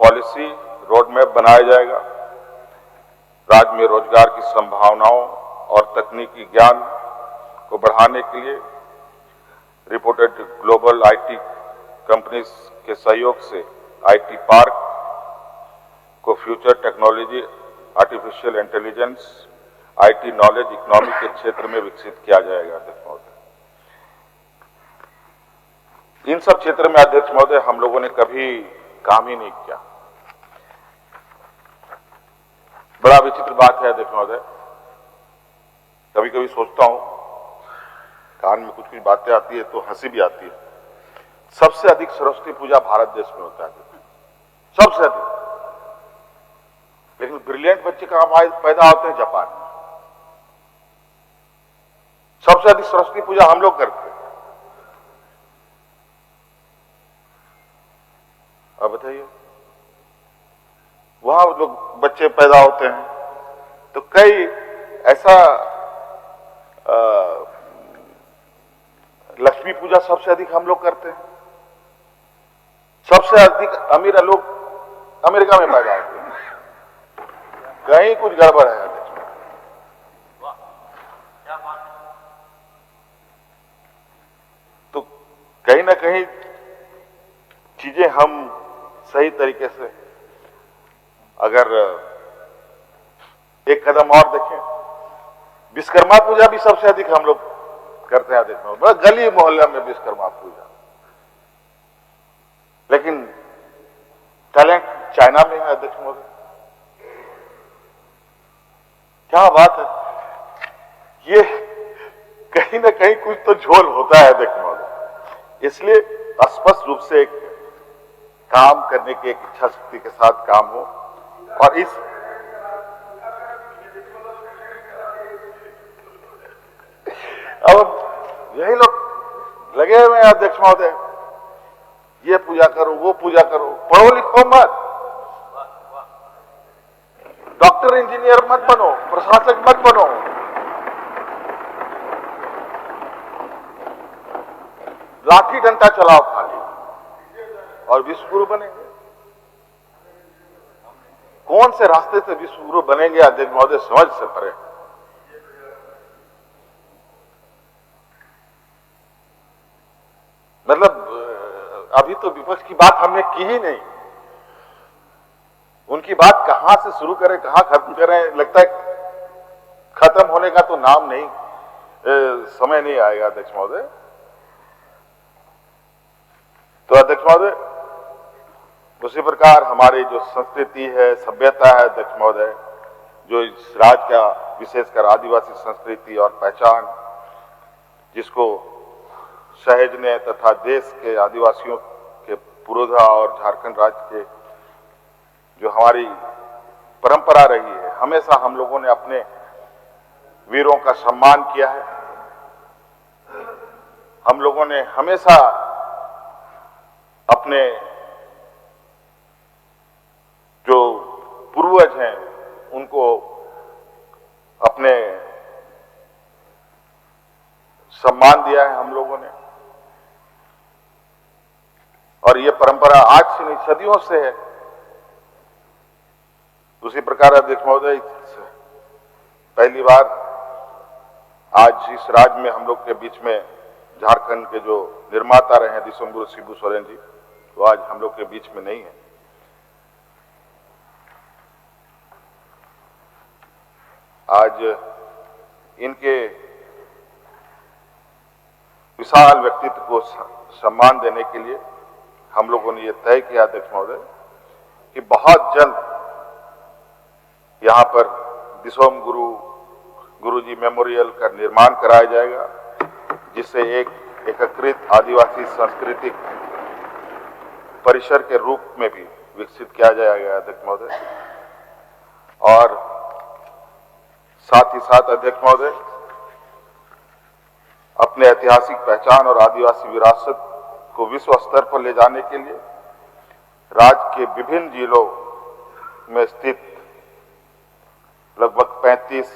[SPEAKER 1] पॉलिसी रोडमैप बनाया जाएगा। राज्य में रोजगार की संभावनाओं और तकनीकी ज्ञान को बढ़ाने के लिए रिपोर्टेड ग्लोबल आईटी कंपनीज के सहयोग से आईटी पार्क को future technology, artificial intelligence, IT knowledge economy के क्षेत्र में विकसित किया जाएगा। अध्यक्ष महोदय, इन सब क्षेत्र में अध्यक्ष महोदय हम लोगों ने कभी काम ही नहीं किया। बड़ा विचित्र बात है अध्यक्ष महोदय, कभी कभी सोचता हूं, कान में कुछ बातें आती है तो हंसी भी आती है। सबसे अधिक सरस्वती पूजा भारत देश में होता है, सबसे अधिक, लेकिन ब्रिलियंट बच्चे कहां पैदा होते हैं? जापान में। सबसे अधिक सरस्वती पूजा हम लोग करते हैं। अब बताइए, वहां लोग बच्चे पैदा होते हैं तो कई ऐसा लक्ष्मी पूजा सबसे अधिक हम लोग करते हैं। सबसे अधिक अमीर लोग अमेरिका में पैदा होते हैं। कहीं कुछ गड़बड़ है अध्यक्ष। तो कहीं ना कहीं चीजें हम सही तरीके से अगर एक कदम और देखें, विश्वकर्मा पूजा भी सबसे अधिक हम लोग करते हैं अध्यक्ष महोदय, गली मोहल्ले में विश्वकर्मा पूजा, लेकिन टैलेंट चाइना में है अध्यक्ष महोदय। क्या बात है, ये कहीं ना कहीं कुछ तो झोल होता है अध्यक्ष महोदय। इसलिए स्पष्ट रूप से एक काम करने की एक इच्छा शक्ति के साथ काम हो और इस अब यही लोग लगे हुए हैं अध्यक्ष महोदय, ये पूजा करो, वो पूजा करो, पढ़ो लिखो मत। डॉक्टर इंजीनियर मत बनो, प्रशासक मत बनो, लाठी डंडा चलाओ खाली और विश्वगुरु बनेंगे। कौन से रास्ते से विश्वगुरु बनेंगे अध्यक्ष महोदय, समझ से परे। मतलब अभी तो विपक्ष की बात हमने की ही नहीं, उनकी बात कहां से शुरू करें कहां खत्म करें, लगता है खत्म होने का तो नाम नहीं, समय नहीं आएगा अध्यक्ष महोदय। तो अध्यक्ष महोदय, उसी प्रकार हमारी जो संस्कृति है, सभ्यता है अध्यक्ष महोदय, जो इस राज्य का विशेषकर आदिवासी संस्कृति और पहचान, जिसको सहेजने तथा देश के आदिवासियों के पुरोधा और झारखंड राज्य के जो हमारी परंपरा रही है, हमेशा हम लोगों ने अपने वीरों का सम्मान किया है। हम लोगों ने हमेशा अपने जो पूर्वज हैं उनको अपने सम्मान दिया है हम लोगों ने, और ये परंपरा आज से नहीं सदियों से है। उसी प्रकार अध्यक्ष महोदय, पहली बार आज इस राज्य में हम लोग के बीच में झारखंड के जो निर्माता रहे हैं दिसोम शिबू सोरेन जी, वो आज हम लोग के बीच में नहीं है। आज इनके विशाल व्यक्तित्व को सम्मान देने के लिए हम लोगों ने ये तय किया अध्यक्ष महोदय कि बहुत जल्द यहां पर दिसोम गुरुजी मेमोरियल का निर्माण कराया जाएगा, जिससे एक एकीकृत आदिवासी सांस्कृतिक परिसर के रूप में भी विकसित किया जाएगा अध्यक्ष महोदय। और साथ ही साथ अध्यक्ष महोदय, अपने ऐतिहासिक पहचान और आदिवासी विरासत को विश्व स्तर पर ले जाने के लिए राज्य के विभिन्न जिलों में स्थित लगभग 35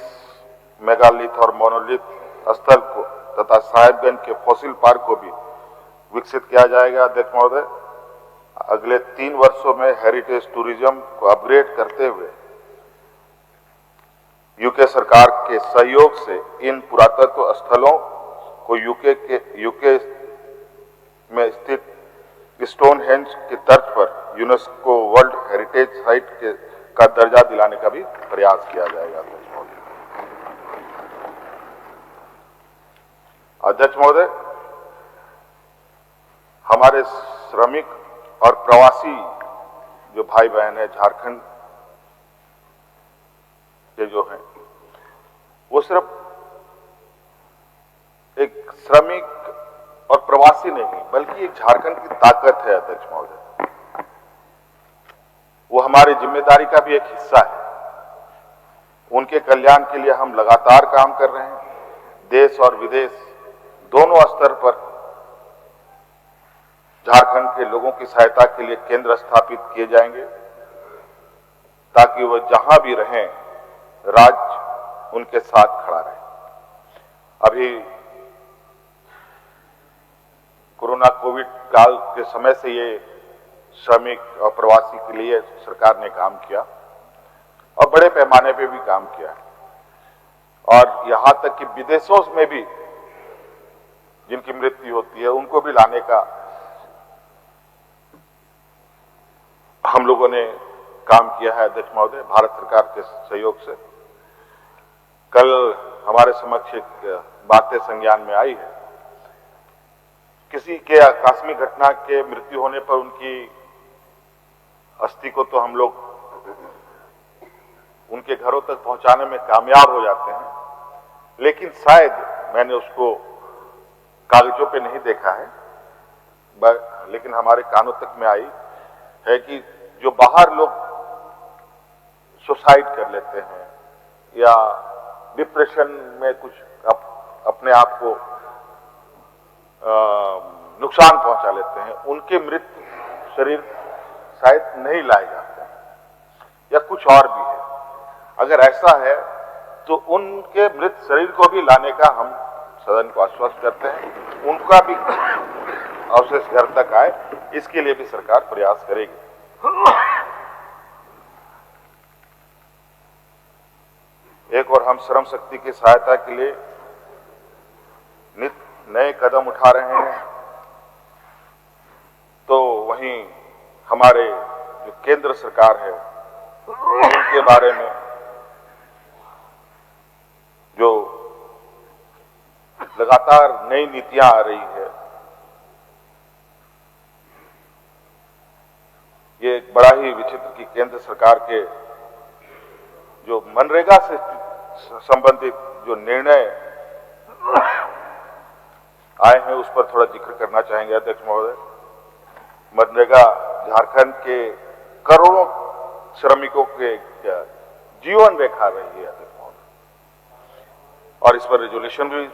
[SPEAKER 1] मेगालिथ और मोनोलिथ स्थल को तथा साहेबगंज के फॉसिल पार्क को भी विकसित किया जाएगा अध्यक्ष महोदय। अगले 3 वर्षों में हेरिटेज टूरिज्म को अपग्रेड करते हुए यूके सरकार के सहयोग से इन पुरातत्व स्थलों को यूके में स्थित स्टोनहेंज की तर्ज पर यूनेस्को वर्ल्ड हेरिटेज साइट का दर्जा दिलाने का भी प्रयास किया जाएगा अध्यक्ष महोदय। हमारे श्रमिक और प्रवासी जो भाई बहन है झारखंड के जो हैं, वो सिर्फ एक श्रमिक और प्रवासी नहीं बल्कि एक झारखंड की ताकत है अध्यक्ष महोदय। वो हमारी जिम्मेदारी का भी एक हिस्सा है। उनके कल्याण के लिए हम लगातार काम कर रहे हैं। देश और विदेश दोनों स्तर पर झारखंड के लोगों की सहायता के लिए केंद्र स्थापित किए जाएंगे, ताकि वो जहां भी रहें राज्य उनके साथ खड़ा रहे। अभी कोरोना कोविड काल के समय से ये श्रमिक और प्रवासी के लिए सरकार ने काम किया और बड़े पैमाने पे भी काम किया, और यहां तक कि विदेशों में भी जिनकी मृत्यु होती है उनको भी लाने का हम लोगों ने काम किया है अध्यक्ष महोदय, भारत सरकार के सहयोग से। कल हमारे समक्ष एक बातें संज्ञान में आई है, किसी के आकस्मिक घटना के मृत्यु होने पर उनकी अस्थि को तो हम लोग उनके घरों तक पहुंचाने में कामयाब हो जाते हैं, लेकिन शायद मैंने उसको कागजों पे नहीं देखा है, लेकिन हमारे कानों तक में आई है कि जो बाहर लोग सुसाइड कर लेते हैं या डिप्रेशन में कुछ अपने आप को नुकसान पहुंचा लेते हैं, उनके मृत शरीर शायद नहीं लाए जाते हैं या कुछ और भी है। अगर ऐसा है तो उनके मृत शरीर को भी लाने का हम सदन को आश्वस्त करते हैं, उनका भी अवशेष घर तक आए, इसके लिए भी सरकार प्रयास करेगी। एक और हम श्रम शक्ति की सहायता के लिए नित नए कदम उठा रहे हैं, तो वहीं हमारे जो केंद्र सरकार है उनके बारे में जो लगातार नई नीतियां आ रही है, ये एक बड़ा ही विचित्र कि केंद्र सरकार के जो मनरेगा से संबंधित जो निर्णय आए हैं उस पर थोड़ा जिक्र करना चाहेंगे अध्यक्ष महोदय। मनरेगा झारखंड के करोड़ों श्रमिकों के जीवन रेखा रही है अध्यक्ष महोदय, और इस पर रेजोल्यूशन भी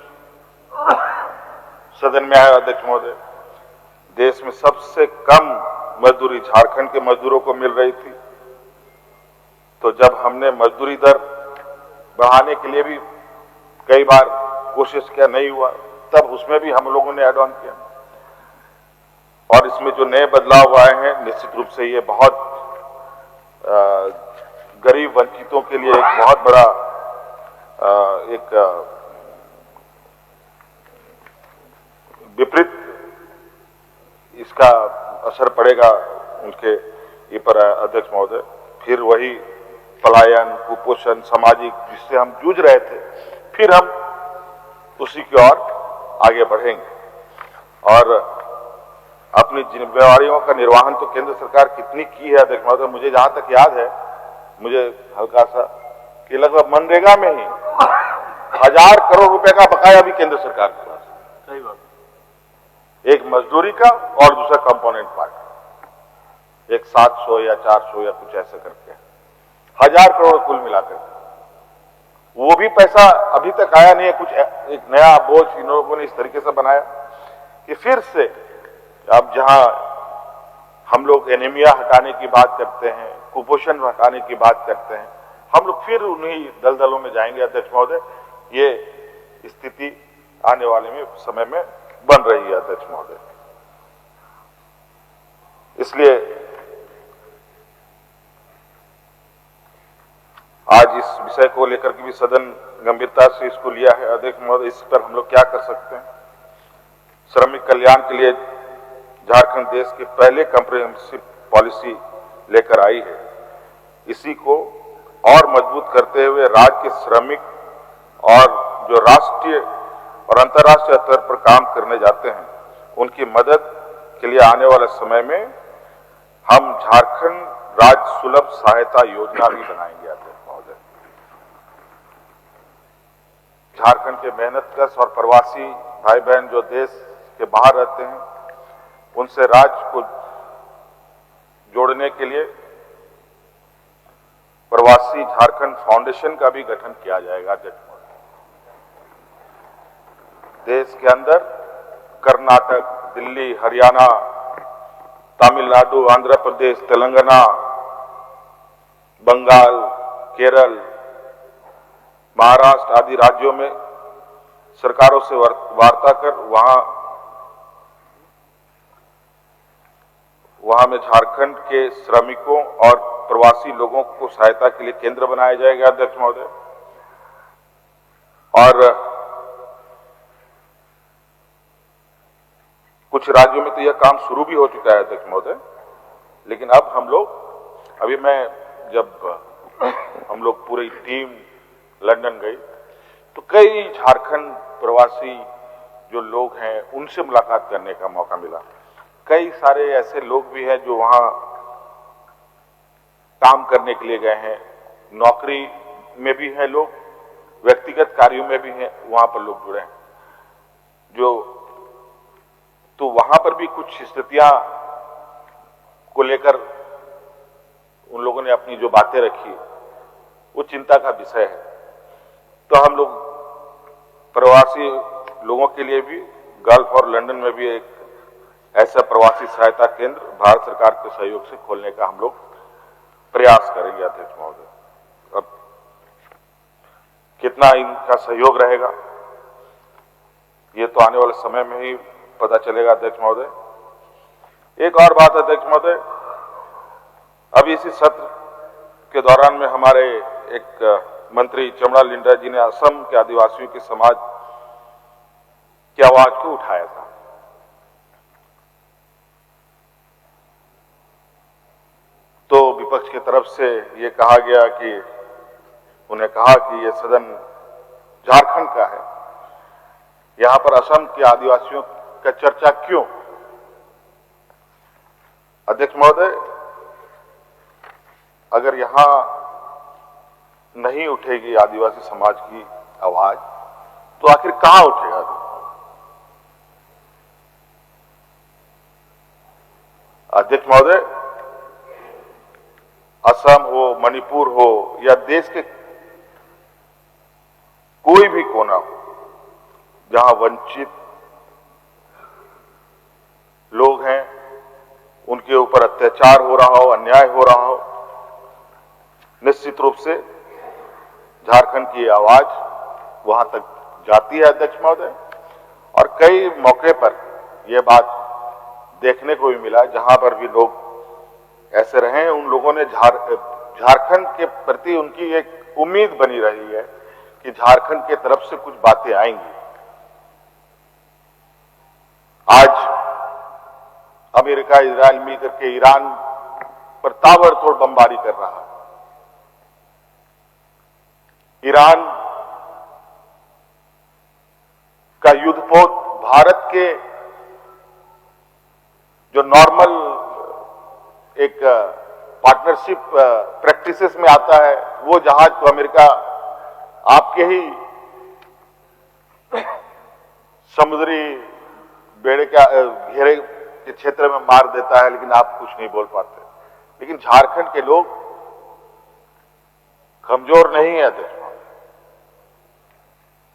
[SPEAKER 1] सदन में आया अध्यक्ष महोदय। देश में सबसे कम मजदूरी झारखंड के मजदूरों को मिल रही थी, तो जब हमने मजदूरी दर बढ़ाने के लिए भी कई बार कोशिश किया, नहीं हुआ, तब उसमें भी हम लोगों ने ऐड ऑन किया। और इसमें जो नए बदलाव आए हैं, निश्चित रूप से ये बहुत गरीब वंचितों के लिए एक बहुत बड़ा एक विपरीत इसका असर पड़ेगा उनके ये पर अध्यक्ष महोदय। फिर वही पलायन, कुपोषण, सामाजिक जिससे हम जूझ रहे थे, फिर हम उसी की ओर आगे बढ़ेंगे। और अपनी जिम्मेवारियों का निर्वहन तो केंद्र सरकार कितनी की है अध्यक्ष महोदय, मुझे जहां तक याद है, मुझे हल्का सा कि लगभग मनरेगा में ही 1000 करोड़ रुपए का बकाया भी केंद्र सरकार के पास।
[SPEAKER 3] सही बात।
[SPEAKER 1] एक मजदूरी का और दूसरा कंपोनेंट पार्ट, एक 700 या 400 या कुछ ऐसा करके 1000 करोड़ कुल मिलाकर, वो भी पैसा अभी तक आया नहीं है। कुछ एक नया बोझ इन लोगों ने इस तरीके से बनाया कि फिर से अब जहां हम लोग एनीमिया हटाने की बात करते हैं, कुपोषण हटाने की बात करते हैं, हम लोग फिर उन्हीं दलदलों में जाएंगे अध्यक्ष महोदय। ये स्थिति आने वाले में समय में बन रही है अध्यक्ष महोदय। इसलिए आज इस विषय को लेकर के भी सदन गंभीरता से इसको लिया है अध्यक्ष महोदय। इस पर हम लोग क्या कर सकते हैं? श्रमिक कल्याण के लिए झारखंड देश के पहले कॉम्प्रिहेंसिव पॉलिसी लेकर आई है। इसी को और मजबूत करते हुए राज्य के श्रमिक और जो राष्ट्रीय और अंतर्राष्ट्रीय स्तर पर काम करने जाते हैं, उनकी मदद के लिए आने वाले समय में हम झारखंड राज्य सुलभ सहायता योजना भी बनाएंगे अध्यक्ष महोदय। झारखंड के मेहनतकश और प्रवासी भाई बहन जो देश के बाहर रहते हैं, उनसे राज्य को जोड़ने के लिए प्रवासी झारखंड फाउंडेशन का भी गठन किया जाएगा अध्यक्ष महोदय। देश के अंदर कर्नाटक, दिल्ली, हरियाणा, तमिलनाडु, आंध्र प्रदेश, तेलंगाना, बंगाल, केरल, महाराष्ट्र आदि राज्यों में सरकारों से वार्ता कर वहां में झारखंड के श्रमिकों और प्रवासी लोगों को सहायता के लिए केंद्र बनाया जाएगा अध्यक्ष महोदय। और कुछ राज्यों में तो यह काम शुरू भी हो चुका है अध्यक्ष महोदय, लेकिन अब हम लोग, अभी जब हम लोग पूरी टीम लंदन गई तो कई झारखंड प्रवासी जो लोग हैं उनसे मुलाकात करने का मौका मिला। कई सारे ऐसे लोग भी हैं जो वहां काम करने के लिए गए हैं, नौकरी में भी हैं लोग, व्यक्तिगत कार्यों में भी हैं, वहां पर लोग जुड़े हैं जो, तो वहां पर भी कुछ स्थितियां को लेकर उन लोगों ने अपनी जो बातें रखी वो चिंता का विषय है। तो हम लोग प्रवासी लोगों के लिए भी गल्फ और लंदन में भी एक ऐसा प्रवासी सहायता केंद्र भारत सरकार के सहयोग से खोलने का हम लोग प्रयास करेंगे अध्यक्ष महोदय। अब कितना इनका सहयोग रहेगा ये तो आने वाले समय में ही पता चलेगा अध्यक्ष महोदय। एक और बात अध्यक्ष महोदय, अभी इसी सत्र के दौरान में हमारे एक मंत्री चमड़ा लिंडा जी ने असम के आदिवासियों के समाज की आवाज को उठाया था। तो विपक्ष की तरफ से ये कहा गया कि उन्हें कहा कि ये सदन झारखंड का है, यहां पर असम के आदिवासियों का चर्चा क्यों? अध्यक्ष महोदय, अगर यहां नहीं उठेगी आदिवासी समाज की आवाज तो आखिर कहां उठेगा? अध्यक्ष महोदय, असम हो, मणिपुर हो या देश के कोई भी कोना हो जहां वंचित लोग हैं, उनके ऊपर अत्याचार हो रहा हो, अन्याय हो रहा हो, निश्चित रूप से झारखंड की आवाज वहां तक जाती है अध्यक्ष महोदय। और कई मौके पर यह बात देखने को भी मिला जहां पर भी लोग ऐसे रहे, उन लोगों ने झारखंड के प्रति उनकी एक उम्मीद बनी रही है कि झारखंड के तरफ से कुछ बातें आएंगी। आज अमेरिका इजरायल मिलकर के ईरान पर ताबड़तोड़ बमबारी कर रहा है। ईरान का युद्धपोत भारत के जो नॉर्मल एक पार्टनरशिप प्रैक्टिसेस में आता है, वो जहाज तो अमेरिका आपके ही समुद्री बेड़े का घेरे के क्षेत्र में मार देता है, लेकिन आप कुछ नहीं बोल पाते। लेकिन झारखंड के लोग कमजोर नहीं है अध्यक्ष,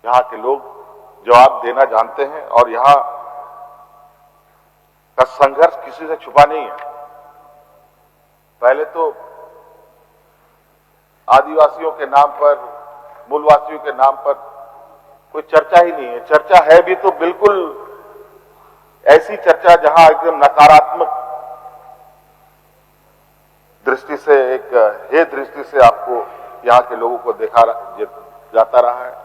[SPEAKER 1] यहां के लोग जवाब देना जानते हैं और यहां का संघर्ष किसी से छुपा नहीं है। पहले तो आदिवासियों के नाम पर, मूलवासियों के नाम पर कोई चर्चा ही नहीं है। चर्चा है भी तो बिल्कुल ऐसी चर्चा जहां एकदम नकारात्मक दृष्टि से, एक हे दृष्टि से आपको यहां के लोगों को देखा जाता रहा है।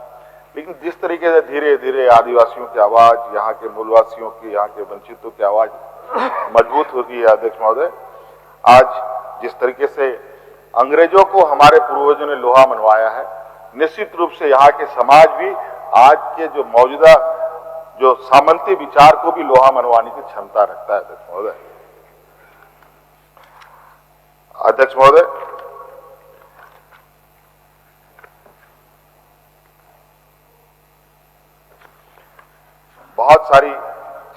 [SPEAKER 1] लेकिन जिस तरीके से धीरे धीरे आदिवासियों की आवाज, यहाँ के मूलवासियों की, यहाँ के वंचितों की आवाज मजबूत होती है अध्यक्ष महोदय, आज जिस तरीके से अंग्रेजों को हमारे पूर्वजों ने लोहा मनवाया है, निश्चित रूप से यहाँ के समाज भी आज के जो मौजूदा जो सामंती विचार को भी लोहा मनवाने की क्षमता रखता है अध्यक्ष महोदय। अध्यक्ष महोदय, बहुत सारी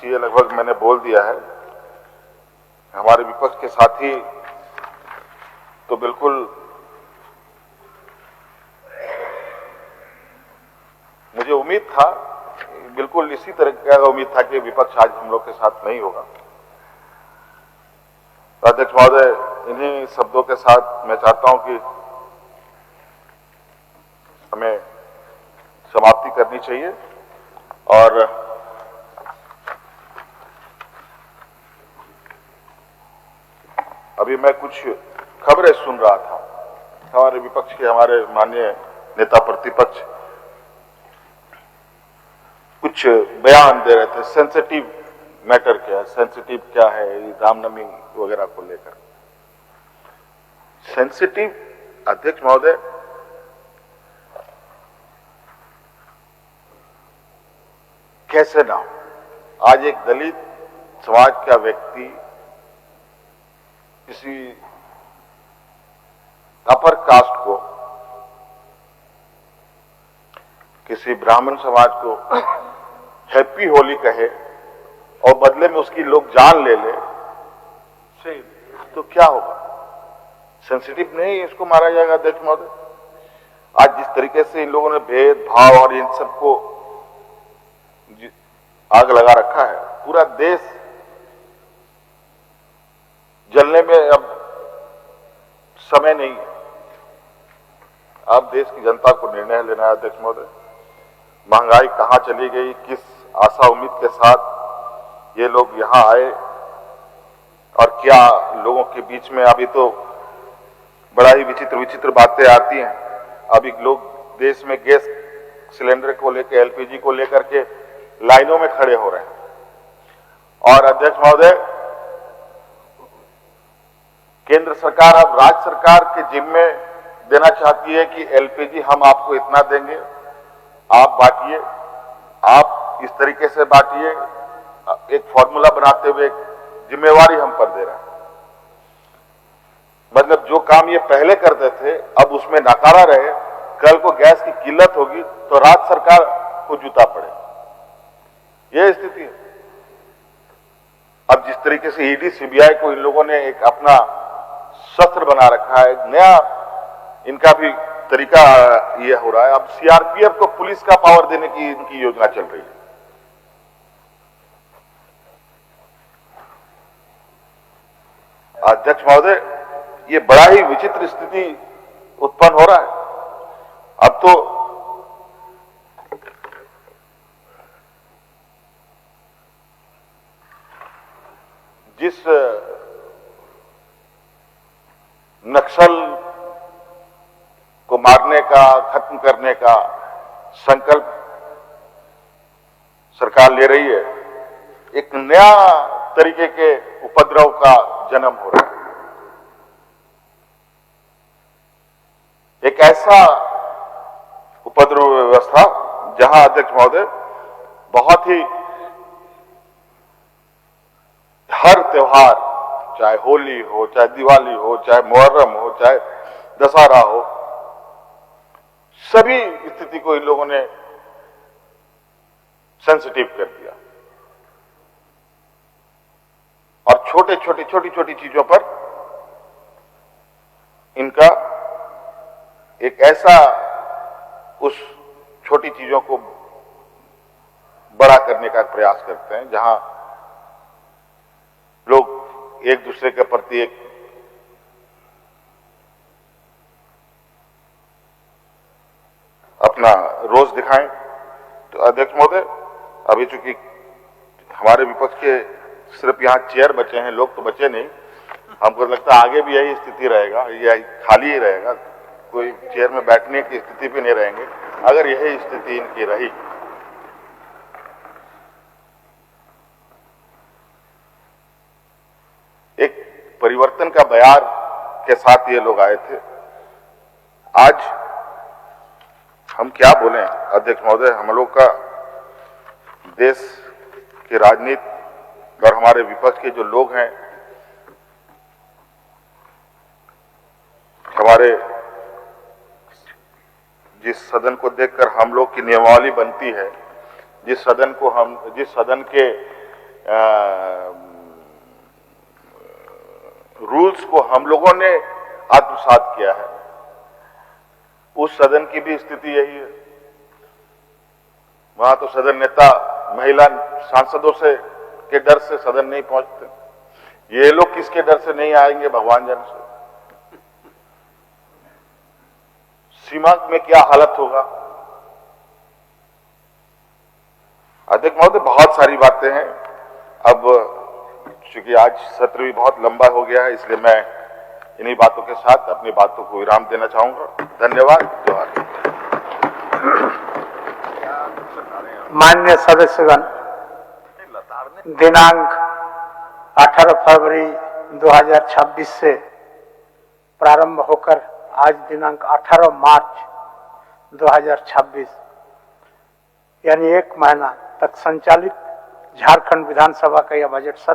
[SPEAKER 1] चीजें लगभग मैंने बोल दिया है। हमारे विपक्ष के साथी तो बिल्कुल मुझे उम्मीद था, बिल्कुल इसी तरह का उम्मीद था कि विपक्ष आज हम लोग के साथ नहीं होगा। तो अध्यक्ष महोदय, इन्हीं शब्दों के साथ मैं चाहता हूं कि हमें समाप्ति करनी चाहिए। और अभी मैं कुछ खबरें सुन रहा था, हमारे विपक्ष के हमारे माननीय नेता प्रतिपक्ष कुछ बयान दे रहे थे। सेंसिटिव मैटर क्या है, सेंसिटिव क्या है, रामनवमी वगैरह को लेकर। सेंसिटिव अध्यक्ष महोदय, कैसे ना हो? आज एक दलित समाज का व्यक्ति किसी अपर कास्ट को, किसी ब्राह्मण समाज को हैप्पी होली कहे और बदले में उसकी लोग जान ले ले, तो क्या होगा? सेंसिटिव नहीं इसको मारा जाएगा अध्यक्ष महोदय। आज जिस तरीके से इन लोगों ने भेदभाव और इन सबको आग लगा रखा है, पूरा देश जलने में अब समय नहीं है अब देश की जनता को निर्णय लेना है अध्यक्ष महोदय। महंगाई कहां चली गई, किस आशा उम्मीद के साथ ये लोग यहां आए और क्या लोगों के बीच में अभी तो बड़ा ही विचित्र विचित्र बातें आती हैं। अभी लोग देश में गैस सिलेंडर को लेकर, एलपीजी को लेकर के लाइनों में खड़े हो रहे हैं। और अध्यक्ष महोदय, केंद्र सरकार अब राज्य सरकार के जिम्मे देना चाहती है कि एलपीजी हम आपको इतना देंगे, आप बांटिए, आप इस तरीके से बांटिए, एक फॉर्मूला बनाते हुए जिम्मेवारी हम पर दे रहे हैं। मतलब जो काम ये पहले करते थे अब उसमें नकारा रहे, कल को गैस की किल्लत होगी तो राज्य सरकार को जूता पड़े, यह स्थिति है। अब जिस तरीके से ईडी सीबीआई को इन लोगों ने एक अपना शस्त्र बना रखा है, नया इनका भी तरीका यह हो रहा है। अब सीआरपीएफ को पुलिस का पावर देने की इनकी योजना चल रही है। अध्यक्ष महोदय, ये बड़ा ही विचित्र स्थिति उत्पन्न हो रहा है। अब तो जिस नक्सल को मारने का, खत्म करने का संकल्प सरकार ले रही है, एक नया तरीके के उपद्रव का जन्म हो रहा है। एक ऐसा उपद्रव व्यवस्था जहां अध्यक्ष महोदय बहुत ही हर त्योहार, चाहे होली हो, चाहे दिवाली हो, चाहे मुहर्रम हो, चाहे दशहरा हो, सभी स्थिति को इन लोगों ने सेंसिटिव कर दिया और छोटी छोटी चीजों पर इनका एक ऐसा उस छोटी चीजों को बड़ा करने का प्रयास करते हैं जहां लोग एक दूसरे के प्रति एक अपना रोष दिखाएं। तो अध्यक्ष महोदय, अभी चूंकि हमारे विपक्ष के सिर्फ यहां चेयर बचे हैं, लोग तो बचे नहीं, हमको लगता है आगे भी यही स्थिति रहेगा, यही खाली ही रहेगा, कोई चेयर में बैठने की स्थिति भी नहीं रहेंगे अगर यही स्थिति इनकी रही। एक परिवर्तन का बयार के साथ ये लोग आए थे। आज हम क्या बोलें अध्यक्ष महोदय, हम लोग का देश की राजनीति और हमारे विपक्ष के जो लोग हैं, हमारे जिस सदन को देखकर हम लोग की नियमावली बनती है, जिस सदन के रूल्स को हम लोगों ने आत्मसात किया है, उस सदन की भी स्थिति यही है। वहां तो सदन नेता महिला सांसदों से के डर से सदन नहीं पहुंचते। ये लोग किसके डर से नहीं आएंगे, भगवान जाने से। सीमा में क्या हालत होगा। अध्यक्ष महोदय, बहुत सारी बातें हैं। अब चूंकि आज सत्र भी बहुत लंबा हो गया है, इसलिए मैं इन्हीं बातों के साथ अपनी बातों को विराम देना चाहूंगा। धन्यवाद। जोहार।
[SPEAKER 2] माननीय सदस्यगण, दिनांक 18 फरवरी 2026 से प्रारंभ होकर आज दिनांक 18 मार्च 2026 यानी 1 महीना तक संचालित झारखंड विधानसभा का यह बजट सत्र